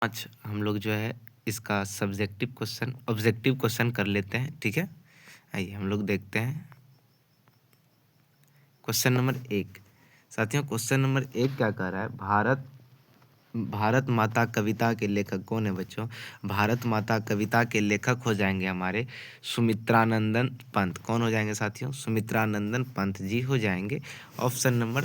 आज हम लोग जो है इसका सब्जेक्टिव क्वेश्चन ऑब्जेक्टिव क्वेश्चन कर लेते हैं। ठीक है, आइए हम लोग देखते हैं क्वेश्चन नंबर 1। साथियों, क्वेश्चन नंबर 1 क्या कह रहा है? भारत माता कविता के लेखक कौन है बच्चों? भारत माता कविता के लेखक हो जाएंगे हमारे सुमित्रानंदन पंत। कौन हो जाएंगे साथियों? सुमित्रानंदन पंत जी हो जाएंगे। ऑप्शन नंबर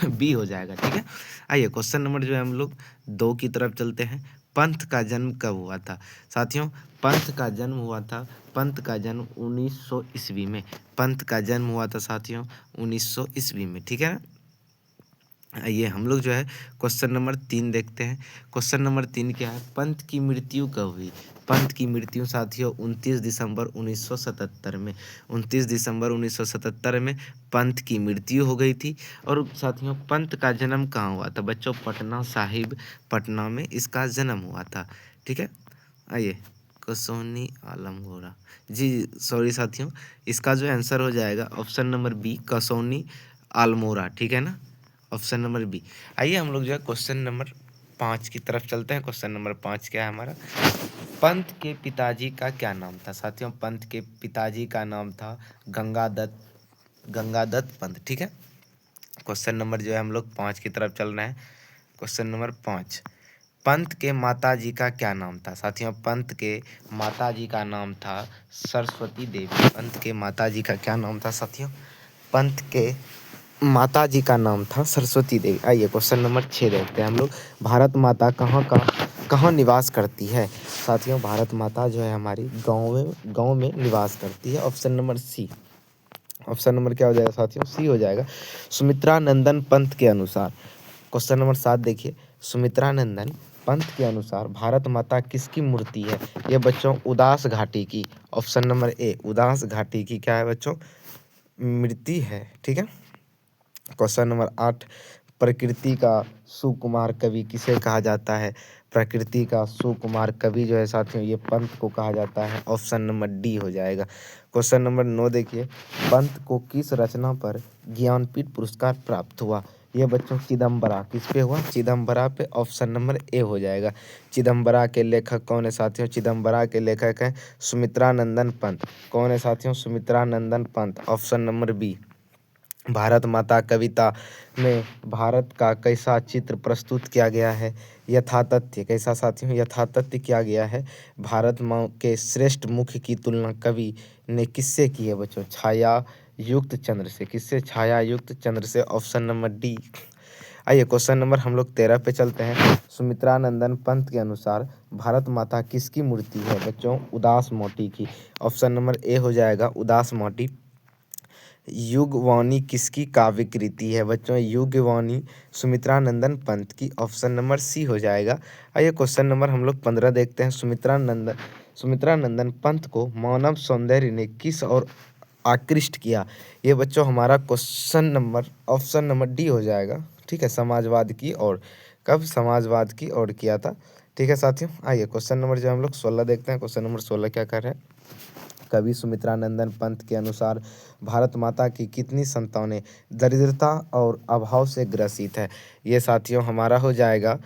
बी हो जाएगा। ठीक है, आइए क्वेश्चन नंबर जो है हम लोग 2 की तरफ चलते हैं। पंथ का जन्म कब हुआ था? साथियों, पंथ का जन्म हुआ था, पंथ का जन्म 1900 ईस्वी में। पंथ का जन्म हुआ था साथियों 1900 ईस्वी में। ठीक है ना, आइए हम लोग जो है क्वेश्चन नंबर 3 देखते हैं। क्वेश्चन नंबर 3 क्या है? पंत की मृत्यु कब हुई? पंत की मृत्यु साथियों 29 दिसंबर 1977 में। 29 दिसंबर 1977 में पंत की मृत्यु हो गई थी। और साथियों, पंत का जन्म कहाँ हुआ था बच्चों? पटना साहिब, पटना में इसका जन्म हुआ था। ठीक है, आइए कसौनी आलमगोरा जी, सॉरी साथियों, इसका जो आंसर हो जाएगा option number B, Kausani Almora. ठीक है ना, ऑप्शन नंबर बी। आइए हम लोग जो है क्वेश्चन नंबर 5 की तरफ चलते हैं। क्वेश्चन नंबर 5 क्या है हमारा? पंत के पिताजी का क्या नाम था? साथियों, पंत के पिताजी का नाम था गंगादत्त पंत। ठीक है, क्वेश्चन नंबर जो है हम लोग 5 की तरफ चल रहे हैं। क्वेश्चन नंबर 5, पंत के माताजी का क्या नाम था? साथियों, पंत के माताजी का नाम था सरस्वती देवी। पंत के माताजी का क्या नाम था साथियों? पंत के माता जी का नाम था सरस्वती देवी। आइए क्वेश्चन नंबर 6 देखते हैं हम लोग। भारत माता कहाँ निवास करती है? साथियों, भारत माता जो है हमारी गाँव में निवास करती है। Option number C. Option number क्या हो जाएगा साथियों? सी हो जाएगा। सुमित्रानंदन पंत के अनुसार, क्वेश्चन नंबर 7 देखिए। सुमित्रानंदन पंत के अनुसार भारत माता किसकी मूर्ति है? ये बच्चों उदास घाटी की। ऑप्शन नंबर ए, उदास घाटी की क्या है बच्चों? मूर्ति है। ठीक है, क्वेश्चन नंबर 8, प्रकृति का सुकुमार कवि किसे कहा जाता है? प्रकृति का सुकुमार कवि जो है साथियों ये पंत को कहा जाता है। ऑप्शन नंबर डी हो जाएगा। क्वेश्चन नंबर 9 देखिए। पंत को किस रचना पर ज्ञानपीठ पुरस्कार प्राप्त हुआ? ये बच्चों चिदम्बरा किस पे हुआ? चिदम्बरा पे। ऑप्शन नंबर ए हो जाएगा। चिदम्बरा के लेखक कौन है साथियों? चिदम्बरा के लेखक हैं सुमित्रानंदन पंत। कौन है साथियों? Sumitranandan Pant. Option number B. Bharat Mata कविता में भारत का कैसा चित्र प्रस्तुत किया गया है? यथातथ्य। कैसा साथियों? यथातथ्य किया गया है। भारत माँ के श्रेष्ठ मुख की तुलना कवि ने किससे की है बच्चों? छाया युक्त चंद्र से। किससे? छाया युक्त चंद्र से। Option number D. आइए क्वेश्चन नंबर हम लोग 13 पे चलते हैं। सुमित्रानंदन पंत के अनुसार भारत माता किसकी मूर्ति है बच्चों? उदास मोती की। ऑप्शन नंबर ए हो जाएगा, उदास मोती। युगवाणी किसकी काव्य कृति है बच्चों? युगवाणी सुमित्रानंदन पंत की। ऑप्शन नंबर सी हो जाएगा। आइए क्वेश्चन नंबर हम लोग 15 देखते हैं। सुमित्रानंदन पंत को मानव सौंदर्य ने किस और आकृष्ट किया? ये बच्चों हमारा question number option number D हो जाएगा। ठीक है, समाजवाद की ओर। कब? समाजवाद की ओर किया था। ठीक है साथियों, आइए क्वेश्चन नंबर जो हम लोग 16 देखते हैं। क्वेश्चन नंबर 16 क्या कर रहे हैं? कवि सुमित्रानंदन पंत के अनुसार भारत माता की कितनी संतानें दरिद्रता और अभाव से ग्रसित है? ये साथियों हमारा हो जाएगा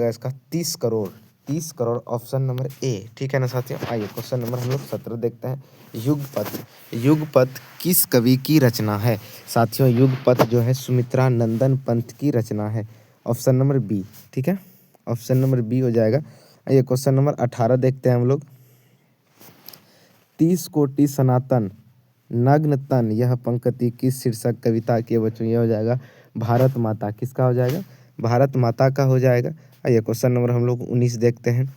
इसका 30 crore. 30 crore option number A. ठीक है ना साथियों, आइए क्वेश्चन नंबर हम लोग 17 देखते हैं। युगपत। युगपत किस कवि की रचना है? साथियों, युगपत जो है सुमित्रानंदन पंत की रचना है। Option number B. ठीक है, ऑप्शन नंबर बी हो जाएगा। आइए क्वेश्चन नंबर 18 देखते हैं हम लोग। 30 कोटि सनातन नग्न तन यह पंक्ति किस शीर्षक कविता के बच्चों? ये हो जाएगा भारत माता। किसका हो जाएगा? भारत माता का हो जाएगा। आइए क्वेश्चन नंबर हम लोग 19 देखते हैं।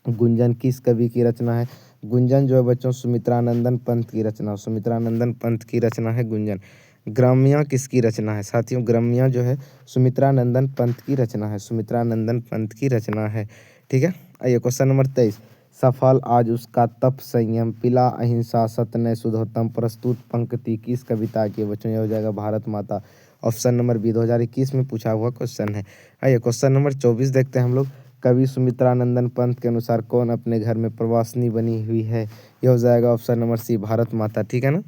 गुंजन किस कवि की रचना है? गुंजन जो है बच्चों सुमित्रानंदन पंत की रचना। सुमित्रानंदन पंत की रचना है गुंजन। ग्राम्या किसकी रचना है? साथियों, ग्राम्या जो है सुमित्रानंदन पंत की रचना है। सुमित्रानंदन पंत की रचना है। ठीक है, आइए क्वेश्चन नंबर 23। सफल आज उसका तप संयम पिला अहिंसा सत्य शुद्धोत्तम प्रस्तुत पंक्ति किस कविता की बच्चों? ये हो जाएगा भारत माता। ऑप्शन नंबर बी 2021 में पूछा हुआ क्वेश्चन है। आइए क्वेश्चन नंबर 24 देखते हैं हम लोग। कवि सुमित्रानंदन पंत के अनुसार कौन अपने घर में प्रवासिनी बनी हुई है? ये हो जाएगा ऑप्शन नंबर सी, भारत माता। ठीक है ना,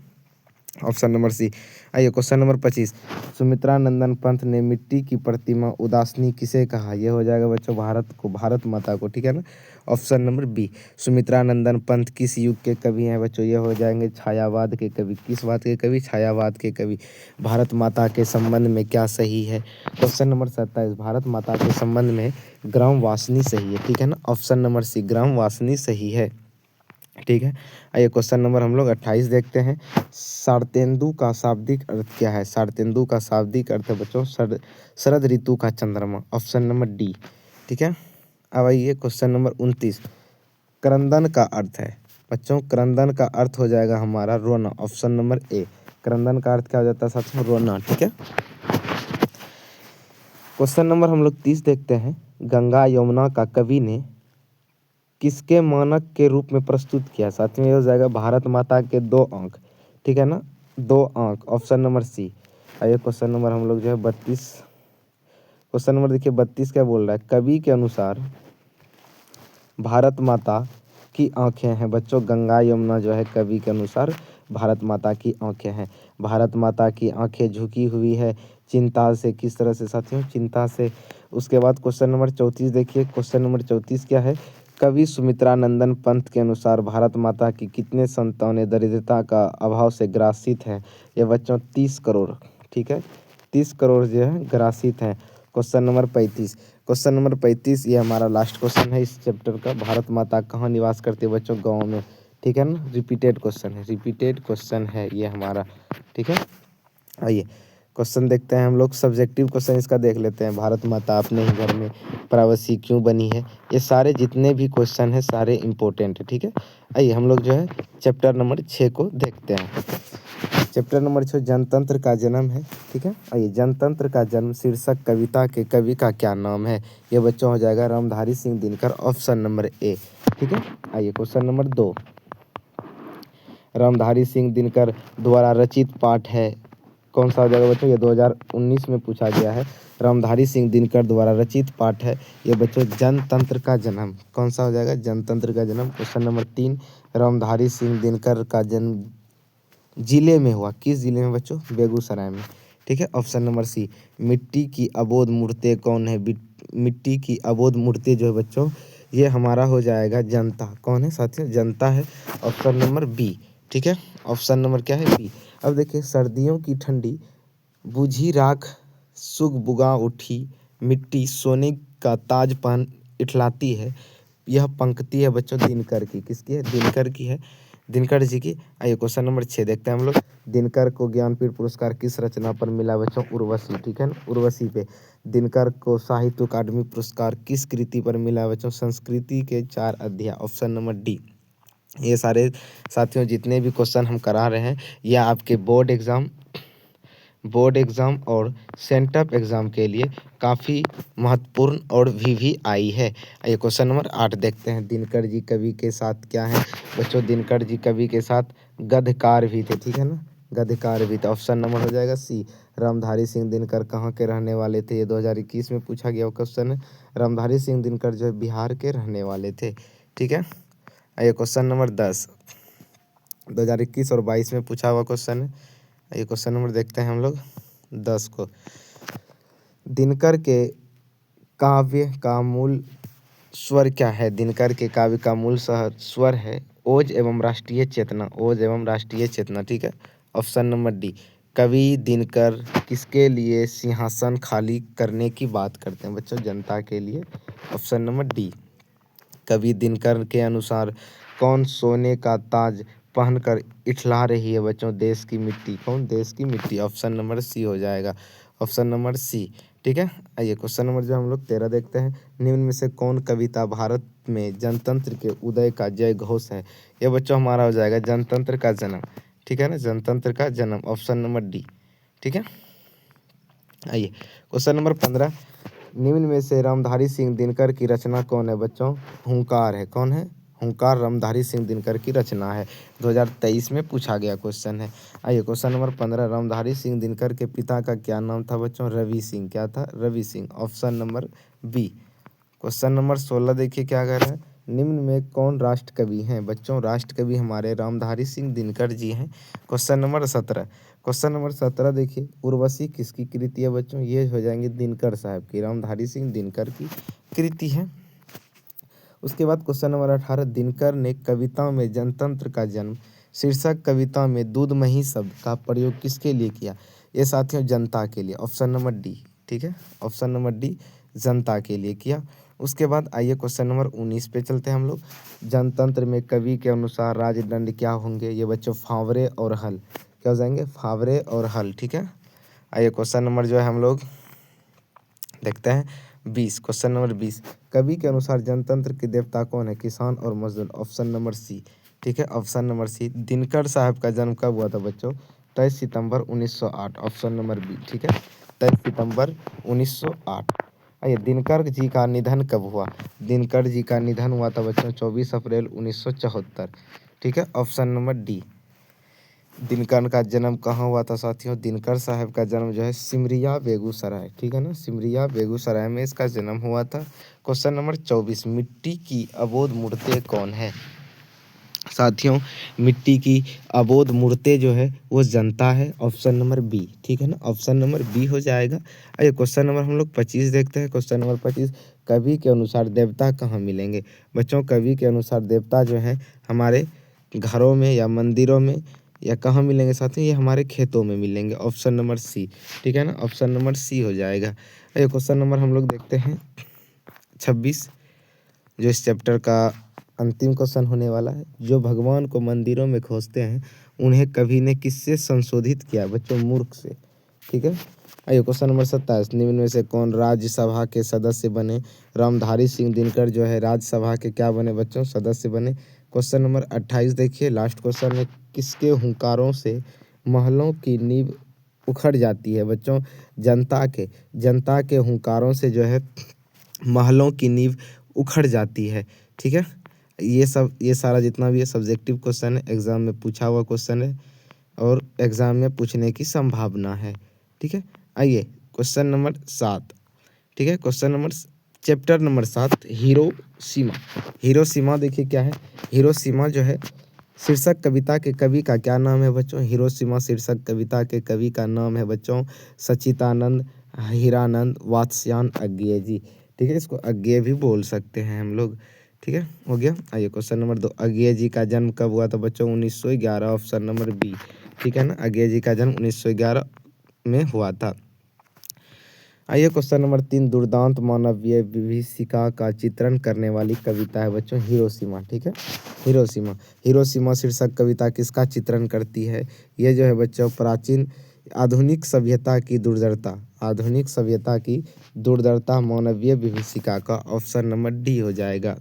ऑप्शन नंबर सी। आइए question number 25, Sumitranandan Pant ने मिट्टी की प्रतिमा उदासनी किसे कहा? ये हो जाएगा बच्चों भारत को, भारत माता को, ठीक है ना। ऑप्शन नंबर बी, सुमित्रा नंदन पंत किस युग के कवि हैं बच्चों? ये हो जाएंगे छायावाद के कवि। किस बात के कवि? छायावाद के कवि। भारत माता के संबंध में क्या सही है? क्वेश्चन नंबर 27, भारत माता के संबंध में ग्राम वासनी सही है, ठीक है ना। ऑप्शन नंबर सी, ग्राम वासनी सही है, ठीक है। आइए क्वेश्चन नंबर हम लोग 28 देखते हैं, शारदेंदु का शाब्दिक अर्थ क्या है? शारदेंदु का शाब्दिक अर्थ है बच्चों शरद ऋतु का चंद्रमा। ऑप्शन नंबर डी, ठीक है। अब आइए क्वेश्चन नंबर 29, क्रंदन का अर्थ है बच्चों, क्रंदन का अर्थ हो जाएगा हमारा रोना। ऑप्शन नंबर ए, क्रंदन का अर्थ क्या हो जाता है साथियों? रोना, ठीक है। क्वेश्चन नंबर हम लोग 30 देखते हैं, गंगा यमुना का कवि ने किसके मानक के रूप में प्रस्तुत किया? साथियों ये हो जाएगा भारत माता के 2 अंक, ठीक है ना, 2 अंक। Option number C. आइए क्वेश्चन नंबर हम लोग जो है 32, क्वेश्चन नंबर देखिए 32 क्या बोल रहा है, कवि के अनुसार भारत माता की आंखें हैं बच्चों, गंगा यमुना जो है कवि के अनुसार भारत माता की आंखें हैं। भारत माता की आंखें झुकी हुई है चिंता से, किस तरह से साथियों? चिंता से। उसके बाद क्वेश्चन नंबर 34 देखिए, क्वेश्चन नंबर 34 क्या है, कवि सुमित्रा नंदन पंत के अनुसार भारत माता की कितने संतानें दरिद्रता का अभाव से ग्रासित हैं? ये बच्चों 30 करोड़, ठीक है, 30 करोड़ जो है ग्रासित हैं। क्वेश्चन नंबर 35, क्वेश्चन नंबर 35 ये हमारा लास्ट क्वेश्चन है इस चैप्टर का, भारत माता कहाँ निवास करती है बच्चों? गाँव में, ठीक है ना। रिपीटेड क्वेश्चन है, रिपीटेड क्वेश्चन है ये हमारा, ठीक है। आइए क्वेश्चन देखते हैं हम लोग, सब्जेक्टिव क्वेश्चन इसका देख लेते हैं, भारत माता अपने ही घर में प्रवासी क्यों बनी है? ये सारे जितने भी क्वेश्चन हैं सारे इंपॉर्टेंट है, ठीक है। आइए हम लोग जो है चैप्टर नंबर 6 को देखते हैं। चैप्टर नंबर 6 जनतंत्र का जन्म है, ठीक है। आइए, जनतंत्र का जन्म शीर्षक कविता के कवि का क्या नाम है? ये बच्चों हो जाएगा Ramdhari Singh Dinkar. Option number A, ठीक है। आइए क्वेश्चन नंबर 2, रामधारी सिंह दिनकर द्वारा रचित पाठ है, कौन सा हो जाएगा बच्चों? ये 2019 में पूछा गया है, रामधारी सिंह दिनकर द्वारा रचित पाठ है ये बच्चों जनतंत्र का जन्म। कौन सा हो जाएगा? जनतंत्र का जन्म। क्वेश्चन नंबर 3, रामधारी सिंह दिनकर का जन्म जिले में हुआ, किस जिले में बच्चों? बेगूसराय में, ठीक है। ऑप्शन नंबर सी, मिट्टी की अबोध मूर्तें कौन है? मिट्टी की अबोध मूर्तें जो है बच्चों ये हमारा हो जाएगा जनता। कौन है साथियों? जनता है। ऑप्शन नंबर बी, ठीक है। ऑप्शन नंबर क्या है? बी। अब देखिए, सर्दियों की ठंडी बुझी राख सुग बुगा उठी, मिट्टी सोने का ताज पहन इठलाती है, यह पंक्ति है बच्चों दिनकर की। किसकी है? दिनकर की है, दिनकर जी की। आइए क्वेश्चन नंबर 6 देखते हैं हम लोग, दिनकर को ज्ञानपीठ पुरस्कार किस रचना पर मिला बच्चों? उर्वशी, ठीक है ना, उर्वशी पे। दिनकर को साहित्य अकादमी पुरस्कार किस कृति पर मिला बच्चों? संस्कृति के 4 अध्याय। Option number D. ये सारे साथियों जितने भी क्वेश्चन हम करा रहे हैं यह आपके बोर्ड एग्ज़ाम और सेंटअप एग्ज़ाम के लिए काफ़ी महत्वपूर्ण और वीवीआई है। ये क्वेश्चन नंबर 8 देखते हैं, दिनकर जी कवि के साथ क्या है बच्चों? दिनकर जी कवि के साथ गद्यकार भी थे, ठीक है ना, गद्यकार भी थे। ऑप्शन नंबर हो जाएगा सी। रामधारी सिंह दिनकर कहाँ के रहने वाले थे? ये 2021 में पूछा गया क्वेश्चन है। रामधारी सिंह दिनकर जो है बिहार के रहने वाले थे, ठीक है। ये क्वेश्चन नंबर 10 2021 और 22 में पूछा हुआ क्वेश्चन है। ये क्वेश्चन नंबर देखते हैं हम लोग 10 को, दिनकर के काव्य का मूल स्वर क्या है? दिनकर के काव्य का मूल स्वर है ओज एवं राष्ट्रीय चेतना, ओज एवं राष्ट्रीय चेतना, ठीक है। ऑप्शन नंबर डी, कवि दिनकर किसके लिए सिंहासन खाली करने की बात करते हैं बच्चों? जनता के लिए। ऑप्शन नंबर डी, कवि दिनकर के अनुसार कौन सोने का ताज पहनकर इठला रही है बच्चों? देश की मिट्टी। कौन? देश की मिट्टी। ऑप्शन नंबर सी हो जाएगा, ऑप्शन नंबर सी, ठीक है। आइए क्वेश्चन नंबर जो हम लोग 13 देखते हैं, निम्न में से कौन कविता भारत में जनतंत्र के उदय का जय घोष है? ये बच्चों हमारा हो जाएगा जनतंत्र का जन्म, ठीक है ना, जनतंत्र का जन्म। ऑप्शन नंबर डी, ठीक है। आइए क्वेश्चन नंबर 15, निम्न में से रामधारी सिंह दिनकर की रचना कौन है बच्चों? हुंकार है। कौन है? हुंकार रामधारी सिंह दिनकर की रचना है, 2023 में पूछा गया क्वेश्चन है। आइए क्वेश्चन नंबर 15, रामधारी सिंह दिनकर के पिता का क्या नाम था बच्चों? रवि सिंह। क्या था? Ravi Singh. Option number B. Question number 16 देखिए क्या कह रहा है, निम्न में कौन राष्ट्र कवि हैं बच्चों? राष्ट्र कवि हमारे रामधारी सिंह दिनकर जी हैं। क्वेश्चन नंबर 17 देखिए, उर्वशी किसकी कृति है बच्चों? ये हो जाएंगे दिनकर साहब की, रामधारी सिंह दिनकर की कृति है। उसके बाद क्वेश्चन नंबर 18, दिनकर ने कविता में जनतंत्र का जन्म शीर्षक कविता में दूधमही शब्द का प्रयोग किसके लिए किया? ये साथियों जनता के लिए, ऑप्शन नंबर डी। ठीक है, ऑप्शन नंबर डी जनता के लिए किया। उसके बाद आइए क्वेश्चन नंबर 19 पे चलते हैं हम लोग। जनतंत्र में कवि के अनुसार राजदंड क्या होंगे? ये बच्चों फावरे और हल, क्या हो जाएंगे? फावरे और हल। ठीक है, आइए क्वेश्चन नंबर जो है हम लोग देखते हैं 20। क्वेश्चन नंबर 20, कवि के अनुसार जनतंत्र के देवता कौन है? किसान और मजदूर, ऑप्शन नंबर सी। ठीक है, ऑप्शन नंबर सी। दिनकर साहब का जन्म कब हुआ था बच्चों? 23 सितंबर 1908, ऑप्शन नंबर बी। ठीक है, 23 सितंबर 1908। आइए, दिनकर जी का निधन कब हुआ? दिनकर जी का निधन हुआ था बच्चों 24 अप्रैल 1974। ठीक है, ऑप्शन नंबर डी। दिनकर का जन्म कहाँ हुआ था साथियों? दिनकर साहब का जन्म जो है सिमरिया बेगूसराय, ठीक है ना, सिमरिया बेगूसराय में इसका जन्म हुआ था। क्वेश्चन नंबर 24, मिट्टी की अबोध मूर्तें कौन है साथियों? मिट्टी की अबोध मूर्तें जो है वो जनता है, ऑप्शन नंबर बी। ठीक है ना, ऑप्शन नंबर बी हो जाएगा। आइए क्वेश्चन नंबर हम लोग 25 देखते हैं। क्वेश्चन नंबर 25, कवि के अनुसार देवता कहाँ मिलेंगे बच्चों? कवि के अनुसार देवता जो है हमारे घरों में या मंदिरों में या कहाँ मिलेंगे साथियों? ये हमारे खेतों में मिलेंगे, ऑप्शन नंबर सी। ठीक है ना, ऑप्शन नंबर सी हो जाएगा। आइए क्वेश्चन नंबर हम लोग देखते हैं 26, जो इस चैप्टर का अंतिम क्वेश्चन होने वाला है। जो भगवान को मंदिरों में खोजते हैं उन्हें कवि ने किससे संशोधित किया बच्चों? मूर्ख से। ठीक है, आइए क्वेश्चन नंबर 27, निम्न में से कौन राज्यसभा के सदस्य बने? रामधारी सिंह दिनकर जो है राज्यसभा के क्या बने बच्चों? सदस्य बने। क्वेश्चन नंबर 28 देखिए, लास्ट क्वेश्चन है, किसके हुंकारों से महलों की नींव उखड़ जाती है बच्चों? जनता के हुंकारों से जो है महलों की नींव उखड़ जाती है। ठीक है, ये सारा जितना भी है सब्जेक्टिव क्वेश्चन है, एग्जाम में पूछा हुआ क्वेश्चन है और एग्जाम में पूछने की संभावना है। ठीक है, आइए क्वेश्चन नंबर 7। ठीक है, question number chapter number 7, Hiroshima. Hiroshima देखिए क्या है? हिरोशिमा जो है शीर्षक कविता के कवि का क्या नाम है बच्चों? हिरोशिमा शीर्षक कविता के कवि का नाम है बच्चों सच्चिदानंद हीरानंद वात्स्यायन अज्ञेय जी। ठीक है, इसको अज्ञेय भी बोल सकते हैं हम लोग। ठीक है, हो गया। आइए क्वेश्चन नंबर 2, अज्ञेय जी का जन्म कब हुआ था बच्चों? 1911, ऑप्शन नंबर बी। ठीक है ना, अज्ञेय जी का जन्म 1911 में हुआ था। आइए क्वेश्चन नंबर 3, दुर्दांत मानवीय विभीषिका का चित्रण करने वाली कविता है बच्चों हिरोशिमा। ठीक है, हिरोशिमा। हिरोशिमा शीर्षक कविता किसका चित्रण करती है? ये जो है बच्चों प्राचीन आधुनिक सभ्यता की दुर्दरता, आधुनिक सभ्यता की दुर्दरता मानवीय विभीषिका का, ऑप्शन नंबर डी हो जाएगा।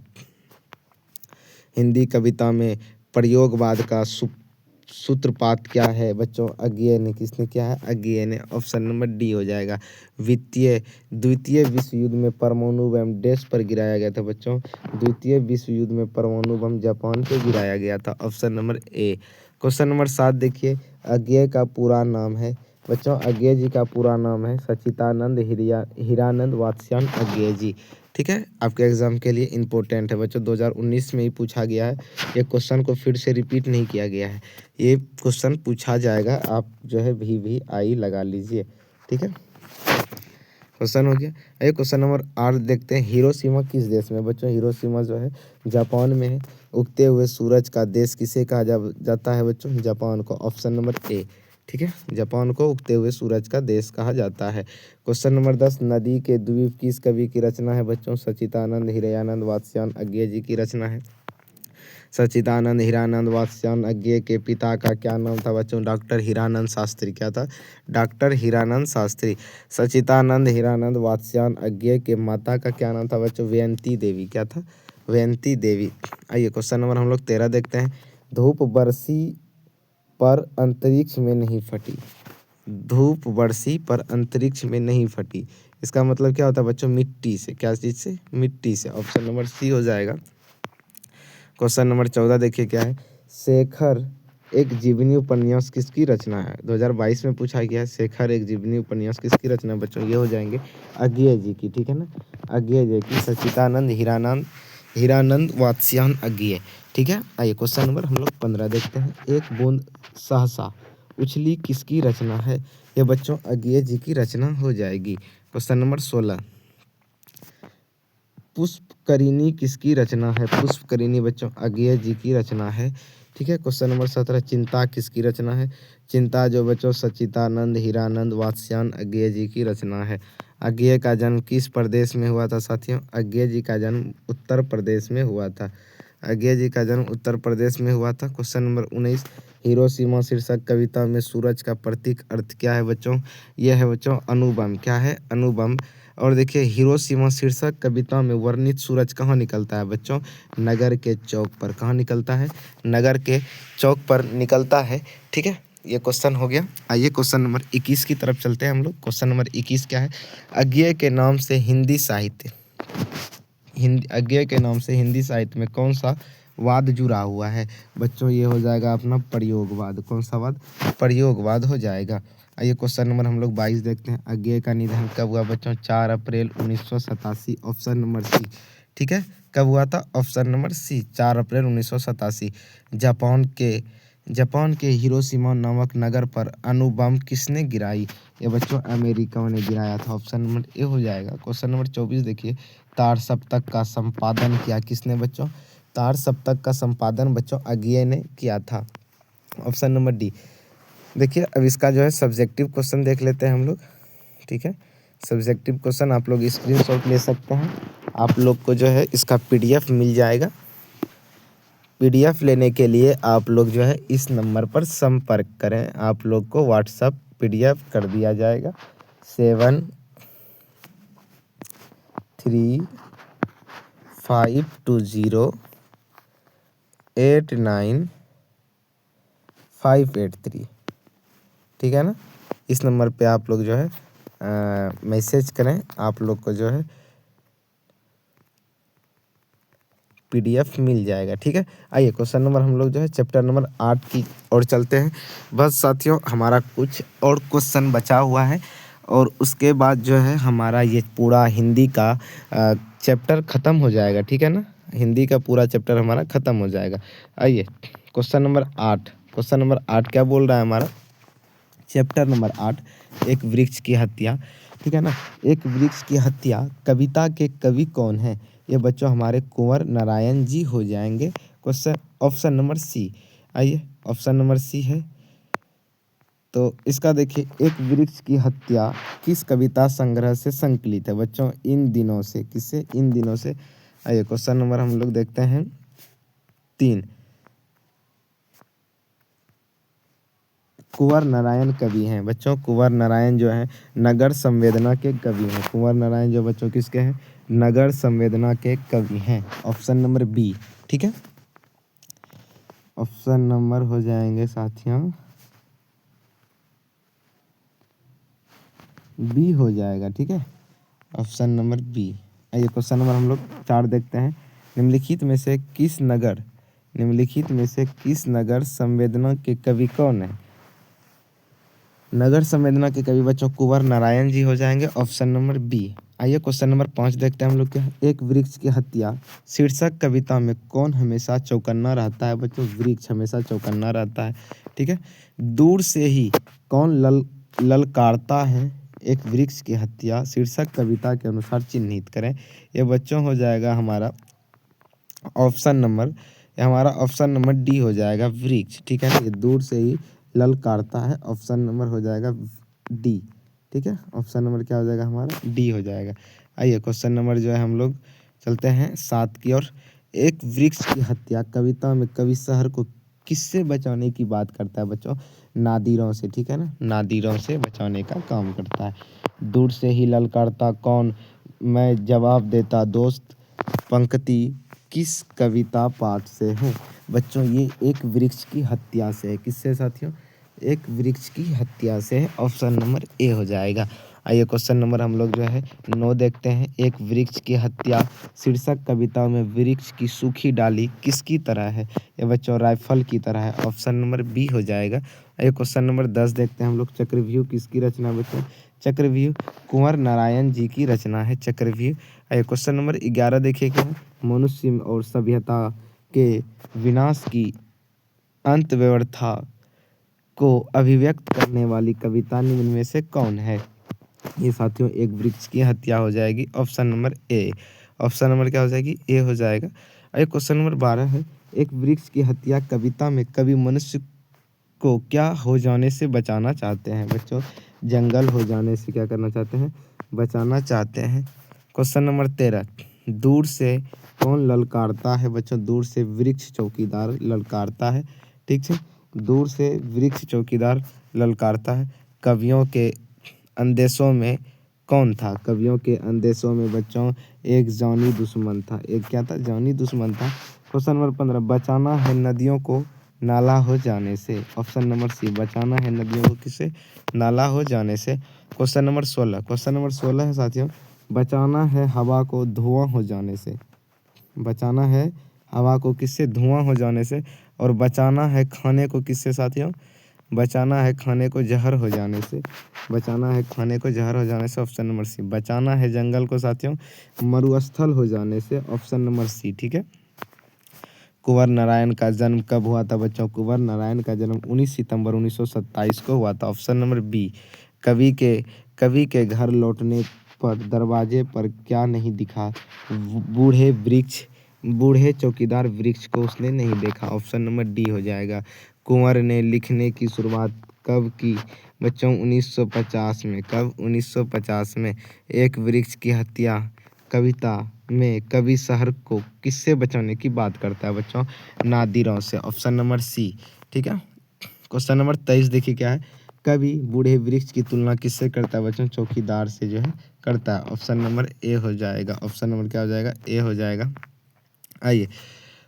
हिंदी कविता में प्रयोगवाद का सूत्रपात क्या है बच्चों? अज्ञेय ने, किसने किया है? अज्ञेय ने, ऑप्शन नंबर डी हो जाएगा। द्वितीय विश्व युद्ध में परमाणु बम देश पर गिराया गया था बच्चों? द्वितीय विश्व युद्ध में परमाणु बम जापान पे गिराया गया था, option number A. Question number 7 देखिए, अज्ञेय का पूरा नाम है बच्चों, अज्ञेय जी का पूरा नाम है सच्चिदानंद हीरानंद वात्स्यायन अज्ञेय जी। ठीक है, आपके एग्जाम के लिए इम्पोर्टेंट है बच्चों, 2019 में ही पूछा गया है। ये क्वेश्चन को फिर से रिपीट नहीं किया गया है, ये क्वेश्चन पूछा जाएगा, आप जो है VVI लगा लीजिए। ठीक है, क्वेश्चन हो गया। ये क्वेश्चन नंबर 8 देखते हैं, हिरोशिमा किस देश में बच्चों? हिरोशिमा जो है जापान में है। उगते हुए सूरज का देश किसे कहा जाता है बच्चों? जापान को, ऑप्शन नंबर ए। ठीक है, जापान को उगते हुए सूरज का देश कहा जाता है। क्वेश्चन नंबर 10, नदी के द्वीप किस कवि की रचना है बच्चों? सच्चिदानंद हीरानंद वात्स्यायन अज्ञेय जी की रचना है। सच्चिदानंद हीरानंद वात्स्यायन अज्ञेय के पिता का क्या नाम था बच्चों? डॉक्टर हीरानंद शास्त्री। क्या था? डॉक्टर हीरानंद शास्त्री। सच्चिदानंद हीरानंद वात्स्यायन अज्ञेय के माता का क्या नाम था बच्चों? वयंती देवी। क्या था? वयंती देवी। आइए क्वेश्चन नंबर हम लोग 13 देखते हैं, धूप बरसी पर अंतरिक्ष में नहीं फटी। धूप बरसी पर अंतरिक्ष में नहीं फटी, इसका मतलब क्या होता है बच्चों? मिट्टी से। क्या चीज से? मिट्टी से, ऑप्शन नंबर सी हो जाएगा। क्वेश्चन नंबर 14 देखिए क्या है, शेखर एक जीवनी उपन्यास किसकी रचना है? 2022 में पूछा गया है, शेखर एक जीवनी उपन्यास किसकी रचना है बच्चों? ये हो जाएंगे अज्ञेय जी की। ठीक है ना, अज्ञेय जी की। सच्चिदानंद हीरानंद वात्स्यायन अज्ञेय। ठीक है, आइए क्वेश्चन नंबर हम लोग 15 देखते हैं। एक बूंद सहसा उछली किसकी रचना है? ये बच्चों अज्ञेय जी की रचना हो जाएगी। क्वेश्चन नंबर 16, पुष्पकरिणी किसकी रचना है? पुष्पकरिणी बच्चों अज्ञेय जी की रचना है। ठीक है, क्वेश्चन नंबर 17, चिंता किसकी रचना है? चिंता जो बच्चों सच्चिदानंद हीरानंद वात्स्यायन अज्ञेय जी की रचना है। अज्ञेय का जन्म किस प्रदेश में हुआ था साथियों? अज्ञेय जी का जन्म उत्तर प्रदेश में हुआ था। अज्ञेय जी का जन्म उत्तर प्रदेश में हुआ था। क्वेश्चन नंबर 19, हिरोशिमा शीर्षक कविता में सूरज का प्रतीक अर्थ क्या है बच्चों? यह है बच्चों अणुबम। क्या है? अणुबम। और देखिए हिरोशिमा शीर्षक कविता में वर्णित सूरज कहाँ निकलता है बच्चों? नगर के चौक पर। कहाँ निकलता है? नगर के चौक पर निकलता है। ठीक है, ये क्वेश्चन हो गया। आइए क्वेश्चन नंबर 21 की तरफ चलते हैं हम लोग। क्वेश्चन नंबर 21 क्या है? अज्ञेय के नाम से हिंदी साहित्य अज्ञेय के नाम से हिंदी साहित्य में कौन सा वाद जुड़ा हुआ है? बच्चों ये हो जाएगा अपना प्रयोगवाद। कौन सा वाद? प्रयोगवाद हो जाएगा। आइए क्वेश्चन नंबर हम लोग 22 देखते हैं। अज्ञेय का निधन कब हुआ बच्चों? 4 अप्रैल 1987। ऑप्शन नंबर सी। ठीक है, कब हुआ था? ऑप्शन नंबर सी, 4 अप्रैल 1987। जापान के हिरोशिमा नामक नगर पर अणुबम किसने गिराई? ये बच्चों अमेरिका ने गिराया था। ऑप्शन नंबर ए हो जाएगा। क्वेश्चन नंबर 24 देखिए, तार सप्तक का संपादन किया किसने बच्चों? तार सप्तक का संपादन बच्चों अज्ञेय ने किया था। Option number D. देखिए अब इसका जो है सब्जेक्टिव क्वेश्चन देख लेते हैं हम लोग। ठीक है, सब्जेक्टिव क्वेश्चन आप लोग स्क्रीनशॉट ले सकते हैं। आप लोग को जो है इसका पीडीएफ मिल जाएगा। पीडीएफ लेने के लिए आप लोग जो है इस नंबर पर संपर्क करें। आप लोग को व्हाट्सएप पीडीएफ कर दिया जाएगा। 7352089583। ठीक है ना, इस नंबर पे आप लोग जो है मैसेज करें। आप लोग को जो है पीडीएफ मिल जाएगा। ठीक है, आइए क्वेश्चन नंबर हम लोग जो है चैप्टर नंबर 8 की ओर चलते हैं। बस साथियों हमारा कुछ और क्वेश्चन बचा हुआ है और उसके बाद जो है हमारा ये पूरा हिंदी का चैप्टर ख़त्म हो जाएगा। ठीक है ना, हिंदी का पूरा चैप्टर हमारा ख़त्म हो जाएगा। आइए क्वेश्चन नंबर 8। क्वेश्चन नंबर 8 क्या बोल रहा है हमारा? चैप्टर नंबर 8, एक वृक्ष की हत्या। ठीक है ना, एक वृक्ष की हत्या कविता के कवि कौन है? ये बच्चों हमारे कुंवर नारायण जी हो जाएंगे। Question option number C. आइए ऑप्शन नंबर सी है तो इसका देखिए, एक वृक्ष की हत्या किस कविता संग्रह से संकलित है बच्चों? इन दिनों से। किससे? इन दिनों से। आइए क्वेश्चन नंबर हम लोग देखते हैं 3। कुंवर नारायण कवि हैं बच्चों। कुंवर नारायण जो है नगर संवेदना के कवि हैं। कुंवर नारायण जो बच्चों किसके हैं? नगर संवेदना के कवि हैं। Option number B. ठीक है, ऑप्शन नंबर हो जाएंगे साथियों बी हो जाएगा। ठीक है, ऑप्शन नंबर बी। आइए क्वेश्चन नंबर हम लोग 4 देखते हैं। निम्नलिखित में से किस नगर संवेदना के कवि कौन है? नगर संवेदना के कवि बच्चों कुंवर नारायण जी हो जाएंगे। Option number B. आइए क्वेश्चन नंबर 5 देखते हैं हम लोग क्या है। एक वृक्ष की हत्या शीर्षक कविता में कौन हमेशा चौकन्ना रहता है बच्चों? वृक्ष हमेशा चौकन्ना रहता है। ठीक है, दूर से ही कौन ललकारता है? एक वृक्ष की हत्या शीर्षक कविता के अनुसार चिन्हित करें। ये बच्चों हो जाएगा हमारा ऑप्शन नंबर डी हो जाएगा, वृक्ष। ठीक है ना, ये दूर से ही ललकारता है। ऑप्शन नंबर हो जाएगा डी। ठीक है, ऑप्शन नंबर क्या हो जाएगा हमारा? डी हो जाएगा। आइए क्वेश्चन नंबर जो है हम लोग चलते हैं 7 की ओर। एक वृक्ष की हत्या कविता में कवि शहर को किससे बचाने की बात करता है बच्चों? नादिरों से। ठीक है ना, नादिरों से बचाने का काम करता है। दूर से ही ललकारता कौन? मैं जवाब देता दोस्त पंक्ति किस कविता पाठ से है बच्चों? ये एक वृक्ष की हत्या से है। किससे साथियों? एक वृक्ष की हत्या से है। ऑप्शन नंबर ए हो जाएगा। आइए क्वेश्चन नंबर हम लोग जो है 9 देखते हैं। एक वृक्ष की हत्या शीर्षक कविता में वृक्ष की सूखी डाली किसकी तरह है? ये बच्चों राइफल की तरह है। ऑप्शन नंबर बी हो जाएगा। आइए क्वेश्चन नंबर 10 देखते हैं हम लोग। चक्रव्यूह किसकी रचना बच्चों? चक्रव्यूह कुंवर नारायण जी की रचना है। चक्रव्यूह। आइए क्वेश्चन नंबर 11 देखिए क्या है। मनुष्य और सभ्यता के विनाश की अंत व्यवस्था को अभिव्यक्त करने वाली कविता निम्न में से कौन है? ये साथियों एक वृक्ष की हत्या हो जाएगी, option number A. Option number क्या हो जाएगी? ए हो जाएगा। और क्वेश्चन नंबर 12 है, एक वृक्ष की हत्या कविता में कवि मनुष्य को क्या हो जाने से बचाना चाहते हैं? बच्चों जंगल हो जाने से क्या करना चाहते हैं? बचाना चाहते हैं। क्वेश्चन नंबर 13, दूर से कौन ललकारता है? बच्चों दूर से वृक्ष चौकीदार ललकारता है। ठीक है, दूर से वृक्ष चौकीदार ललकारता है। कवियों के अंदेशों में कौन था? कवियों के अंदेशों में बच्चों एक जानी दुश्मन था। एक क्या था? जानी दुश्मन था। क्वेश्चन नंबर 15, बचाना है नदियों को नाला हो जाने से। ऑप्शन नंबर सी, बचाना है नदियों को किससे? नाला हो जाने से। क्वेश्चन नंबर 16, क्वेश्चन नंबर 16 है साथियों, बचाना है हवा को धुआं हो जाने से। बचाना है हवा को किससे? धुआं हो जाने से। और बचाना है खाने को किससे साथियों? बचाना है खाने को जहर हो जाने से। बचाना है खाने को जहर हो जाने से, ऑप्शन नंबर सी। बचाना है जंगल को साथियों मरुस्थल हो जाने से, ऑप्शन नंबर सी। ठीक है, कुंवर नारायण का जन्म कब हुआ था? बच्चों कुंवर नारायण का जन्म 19 सितंबर 1927 को हुआ था, ऑप्शन नंबर बी। कवि के घर लौटने पर दरवाजे पर क्या नहीं दिखा? बूढ़े चौकीदार वृक्ष को उसने नहीं देखा, ऑप्शन नंबर डी हो जाएगा। कुंवर ने लिखने की शुरुआत कब की? बच्चों 1950 में। कब? 1950 में। एक वृक्ष की हत्या कविता में कवि शहर को किससे बचाने की बात करता है? बच्चों नादिरों से, ऑप्शन नंबर सी। ठीक है, क्वेश्चन नंबर 23 देखिए क्या है, कवि बूढ़े वृक्ष की तुलना किससे करता है? बच्चों चौकीदार से जो है करता है, ऑप्शन नंबर ए हो जाएगा। ऑप्शन नंबर क्या हो जाएगा? ए हो जाएगा। आइए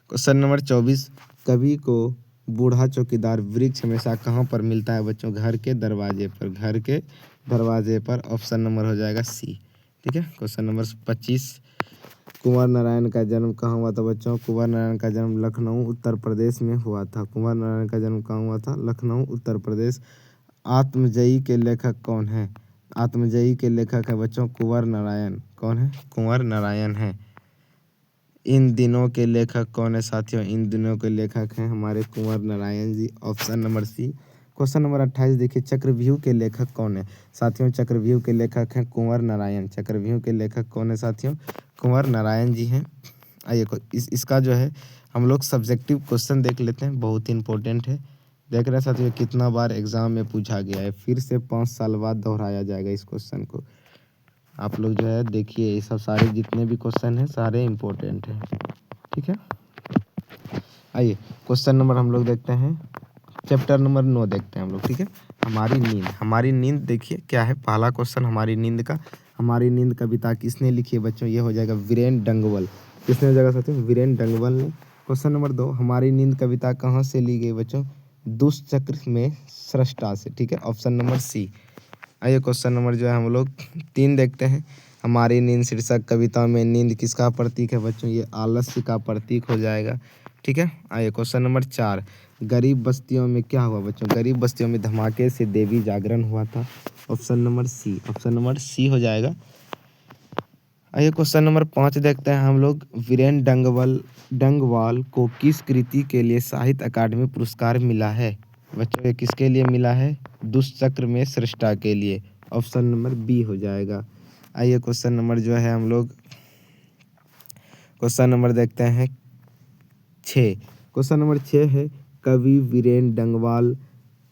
क्वेश्चन नंबर 24, कवि को बूढ़ा चौकीदार वृक्ष हमेशा कहाँ पर मिलता है? बच्चों घर के दरवाजे पर। घर के दरवाजे पर, ऑप्शन नंबर हो जाएगा सी। ठीक है, क्वेश्चन नंबर 25, कुंवर नारायण का जन्म कहाँ हुआ था? बच्चों कुंवर नारायण का जन्म लखनऊ उत्तर प्रदेश में हुआ था। कुंवर नारायण का जन्म कहाँ हुआ था? लखनऊ उत्तर प्रदेश। आत्मजयी के लेखक कौन है? आत्मजयी के लेखक है बच्चों कुंवर नारायण। कौन है? कुंवर नारायण है। इन दिनों के लेखक कौन है साथियों? इन दिनों के लेखक हैं हमारे Kunwar Narayan ji, option number C. Question number 28 देखिए, चक्रव्यूह के लेखक कौन है? साथियों चक्रव्यूह के लेखक हैं कुंवर नारायण। चक्रव्यूह के लेखक कौन है साथियों? कुंवर नारायण जी हैं। आइए इसका जो है हम लोग सब्जेक्टिव क्वेश्चन देख लेते हैं, बहुत इंपॉर्टेंट है। देख रहे हैं साथियों कितना बार एग्जाम में पूछा गया है, फिर से 5 साल बाद दोहराया जाएगा इस क्वेश्चन को। आप लोग जो है देखिए, ये सब सारे जितने भी क्वेश्चन हैं सारे इम्पोर्टेंट हैं। ठीक है, आइए क्वेश्चन नंबर हम लोग देखते हैं, चैप्टर नंबर 9 देखते हैं हम लोग। ठीक है, हमारी नींद। हमारी नींद देखिए क्या है, पहला क्वेश्चन हमारी नींद का। हमारी नींद कविता किसने लिखी है? बच्चों ये हो जाएगा वीरेन डंगवल। किसने हो जाएगा साथियों? वीरेन डंगवल ने। क्वेश्चन नंबर 2, हमारी नींद कविता कहाँ से ली गई? बच्चों दुष्चक्र में सृष्टा से। ठीक है, ऑप्शन नंबर सी। आइए क्वेश्चन नंबर जो है हम लोग 3 देखते हैं, हमारी नींद शीर्षक कविता में नींद किसका प्रतीक है? बच्चों ये आलस्य का प्रतीक हो जाएगा। ठीक है, आइए क्वेश्चन नंबर 4, गरीब बस्तियों में क्या हुआ? बच्चों गरीब बस्तियों में धमाके से देवी जागरण हुआ था, option number C. Option number C हो जाएगा। आइए क्वेश्चन नंबर 5 देखते हैं हम लोग, वीरेन डंगवाल को किस कृति के लिए साहित्य अकादमी पुरस्कार मिला है? बच्चों ये किसके लिए मिला है? दुष्चक्र में सृष्टा के लिए, ऑप्शन नंबर बी हो जाएगा। आइए क्वेश्चन नंबर जो है हम लोग क्वेश्चन नंबर देखते हैं 6। क्वेश्चन नंबर 6 है, कवि वीरेन डंगवाल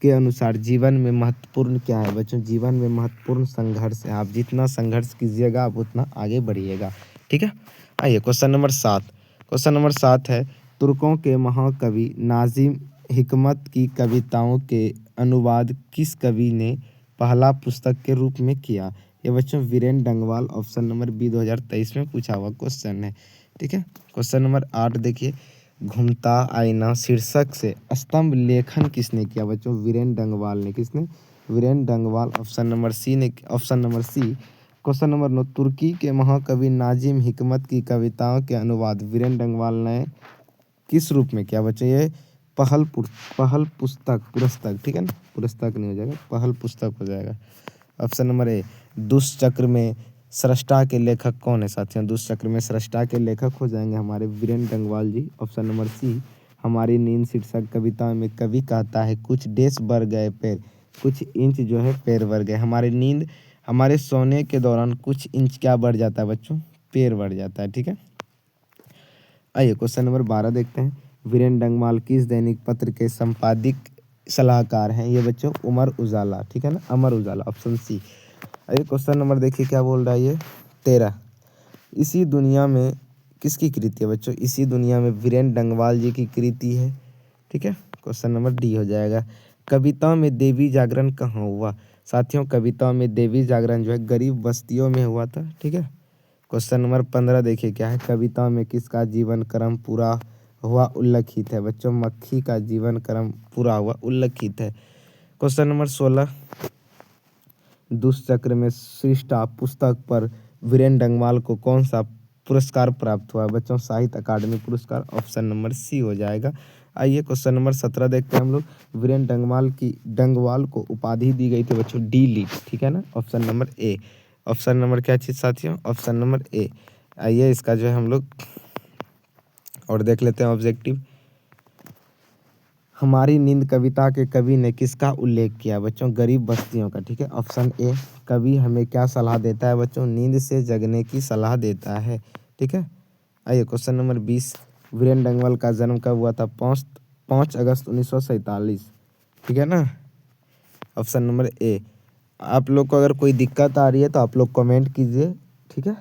के अनुसार जीवन में महत्वपूर्ण क्या है? बच्चों जीवन में महत्वपूर्ण संघर्ष है। आप जितना संघर्ष कीजिएगा आप उतना आगे बढ़िएगा। ठीक है, आइए क्वेश्चन नंबर 7। क्वेश्चन नंबर 7 है, तुर्कों के महाकवि नाजिम हिकमत की कविताओं के अनुवाद किस कवि ने पहला पुस्तक के रूप में किया? ये बच्चों Viren Dangwal, option number B 2023 में पूछा हुआ क्वेश्चन है। ठीक है, क्वेश्चन नंबर 8 देखिए, घूमता आईना शीर्षक से स्तंभ लेखन किसने किया? बच्चों वीरेन डंगवाल ने। किसने? Viren Dangwal, option number C ने। Option number C. Question number 9, तुर्की के महाकवि नाजिम हिकमत की कविताओं के अनुवाद वीरेन डंगवाल ने किस रूप में किया? बच्चों ये पहल पुस्तक। ठीक है ना, पुस्तक नहीं हो जाएगा, पहल पुस्तक हो जाएगा। ऑप्शन नंबर ए, दुष्चक्र में सृष्टा के लेखक कौन है साथियों? दुष्ट चक्र में सृष्टा के लेखक हो जाएंगे हमारे Virendra Dangwal ji. Option number C. हमारी नींद शीर्षक कविता में कवि कहता है कुछ डेस बढ़ गए पैर, कुछ इंच जो है पैर बढ़ गए। हमारी नींद, हमारे सोने के दौरान कुछ इंच क्या बढ़ जाता है बच्चों? पैर बढ़ जाता है। ठीक है, आइए क्वेश्चन नंबर 12 देखते हैं। वीरेंद्र डंगवाल किस दैनिक पत्र के संपादिक सलाहकार हैं? ये बच्चों अमर उजाला, ठीक है ना, अमर उजाला, ऑप्शन सी। आइए क्वेश्चन नंबर देखिए क्या बोल रहा है ये 13। इसी दुनिया में किसकी कृति है बच्चों? इसी दुनिया में वीरेंद्र डंगवाल जी की कृति है। ठीक है, क्वेश्चन नंबर डी हो जाएगा। कविता में देवी जागरण कहाँ हुआ? साथियों कविता में देवी जागरण जो है गरीब बस्तियों में हुआ था। ठीक है, क्वेश्चन नंबर 15 देखिए क्या है। कविता में किसका जीवन क्रम पूरा हुआ उल्लिखित है? बच्चों मक्खी का जीवन क्रम पूरा हुआ उल्लिखित है। Question number 16। दुष्चक्र में सृष्टा पुस्तक पर वीरेंद्र डंगवाल को कौन सा पुरस्कार प्राप्त हुआ? बच्चों साहित्य अकादमी पुरस्कार, ऑप्शन नंबर सी हो जाएगा। आइए क्वेश्चन नंबर 17 देखते हैं हम लोग। वीरेंद्र डंगवाल को उपाधि दी गई थी बच्चों डी लिट, ठीक है ना, option number A. Option number क्या चीज साथियों? Option number A. आइए इसका जो है हम लोग और देख लेते हैं ऑब्जेक्टिव। हमारी नींद कविता के कवि ने किसका उल्लेख किया बच्चों? गरीब बस्तियों का। ठीक है, ऑप्शन ए। कवि हमें क्या सलाह देता है बच्चों? नींद से जगने की सलाह देता है। ठीक है, आइए क्वेश्चन नंबर 20। वीरेंद्र डंगवाल का जन्म कब हुआ था? 5 अगस्त 1947। ठीक है ना, ऑप्शन नंबर ए। आप लोग को अगर कोई दिक्कत आ रही है तो आप लोग कमेंट कीजिए। ठीक है,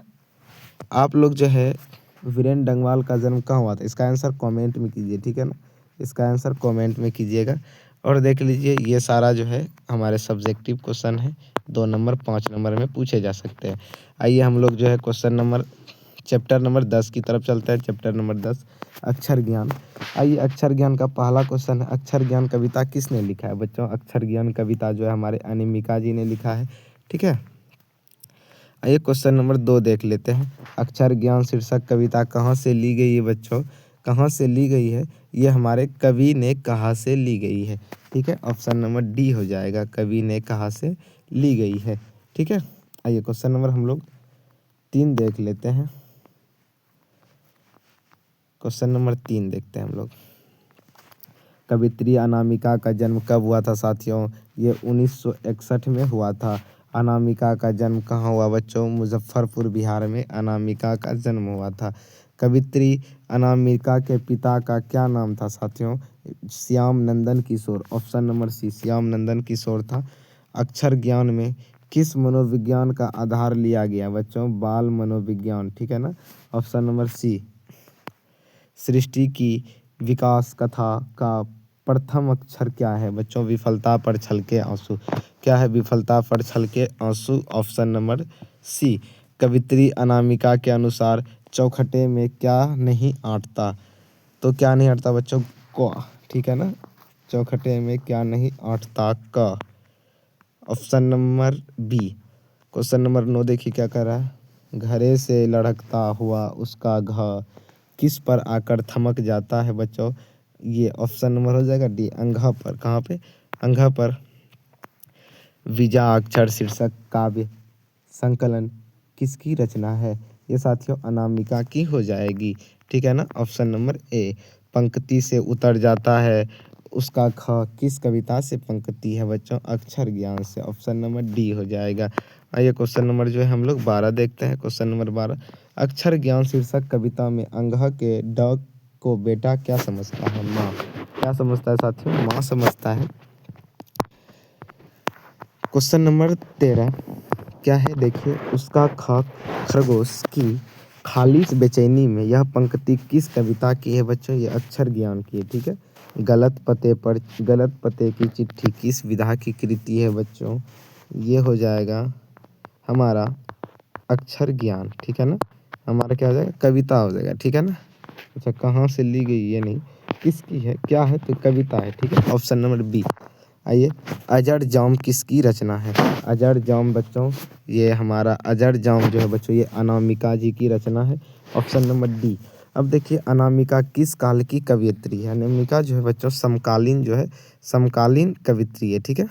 आप लोग जो है वीरेंद्र डंगवाल का जन्म कहाँ हुआ था, इसका आंसर कमेंट में कीजिए। ठीक है ना, इसका आंसर कमेंट में कीजिएगा। और देख लीजिए ये सारा जो है हमारे सब्जेक्टिव क्वेश्चन है, 2 नंबर 5 नंबर में पूछे जा सकते हैं। आइए हम लोग जो है क्वेश्चन नंबर चैप्टर नंबर 10 की तरफ चलते हैं। चैप्टर नंबर 10 अक्षर ज्ञान। आइए अक्षर ज्ञान का पहला क्वेश्चन है, अक्षर ज्ञान कविता किसने लिखा है बच्चों? अक्षर ज्ञान कविता जो है हमारे अनामिका जी ने लिखा है। ठीक है, आइए क्वेश्चन नंबर 2 देख लेते हैं। अक्षर ज्ञान शीर्षक कविता कहाँ से ली गई है बच्चों? कहाँ से ली गई है? ये हमारे कवि ने कहाँ से ली गई है? ठीक है, ऑप्शन नंबर डी हो जाएगा, कवि ने कहाँ से ली गई है। ठीक है, आइए क्वेश्चन नंबर हम लोग 3 देख लेते हैं। क्वेश्चन नंबर 3 देखते हैं हम लोग। कवित्री अनामिका का जन्म कब हुआ था साथियों? ये 1961 में हुआ था। अनामिका का जन्म कहाँ हुआ बच्चों? मुजफ्फरपुर बिहार में अनामिका का जन्म हुआ था। कवित्री अनामिका के पिता का क्या नाम था साथियों? श्याम नंदन किशोर, ऑप्शन नंबर सी, श्याम नंदन किशोर था। अक्षर ज्ञान में किस मनोविज्ञान का आधार लिया गया बच्चों? बाल मनोविज्ञान। ठीक है ना, ऑप्शन नंबर सी। सृष्टि की विकास कथा का प्रथम अक्षर क्या है बच्चों? विफलता पर छलके आंसू। क्या है? विफलता पर छलके आंसू, ऑप्शन नंबर सी। कवित्री अनामिका के अनुसार चौखटे में क्या नहीं आटता? तो क्या नहीं आटता बच्चों? क। ठीक है ना, चौखटे में क्या नहीं आटता? क, option number B. Question number 9 देखिए क्या कर रहा है। घरे से लढ़कता हुआ उसका घ किस पर आकर थमक जाता है बच्चों? ये ऑप्शन नंबर हो जाएगा डी, अंगह पर। कहाँ पे? अंगह पर। बीजाक्षर शीर्षक काव्य संकलन किसकी रचना है? ये साथियों अनामिका की हो जाएगी। ठीक है ना, ऑप्शन नंबर ए। पंक्ति से उतर जाता है उसका ख किस कविता से पंक्ति है बच्चों? अक्षर ज्ञान से, ऑप्शन नंबर डी हो जाएगा। आइए क्वेश्चन नंबर जो है हम लोग 12 देखते हैं। Question number 12। अक्षर ज्ञान शीर्षक कविता में अंगह के ड को बेटा क्या समझता है? माँ। क्या समझता है साथियों? माँ समझता है। क्वेश्चन नंबर 13 क्या है देखिए। उसका ख खरगोश की खालिश बेचैनी में यह पंक्ति किस कविता की है बच्चों? ये अक्षर ज्ञान की है। ठीक है, गलत पते की चिट्ठी किस विधा की कृति है बच्चों? ये हो जाएगा हमारा अक्षर ज्ञान। ठीक है ना, हमारा क्या हो जाएगा? कविता हो जाएगा। ठीक है ना, अच्छा कहाँ से ली गई ये नहीं, किसकी है, क्या है? तो कविता है। ठीक है, ऑप्शन नंबर बी। आइए अजड़ जाम किसकी रचना है? अजड़ जाम बच्चों, ये हमारा अजड़ जाम जो है बच्चों ये अनामिका जी की रचना है, ऑप्शन नंबर डी। अब देखिए अनामिका किस काल की कवियत्री है? अनामिका जो है बच्चों समकालीन जो है समकालीन कवित्री है। ठीक है,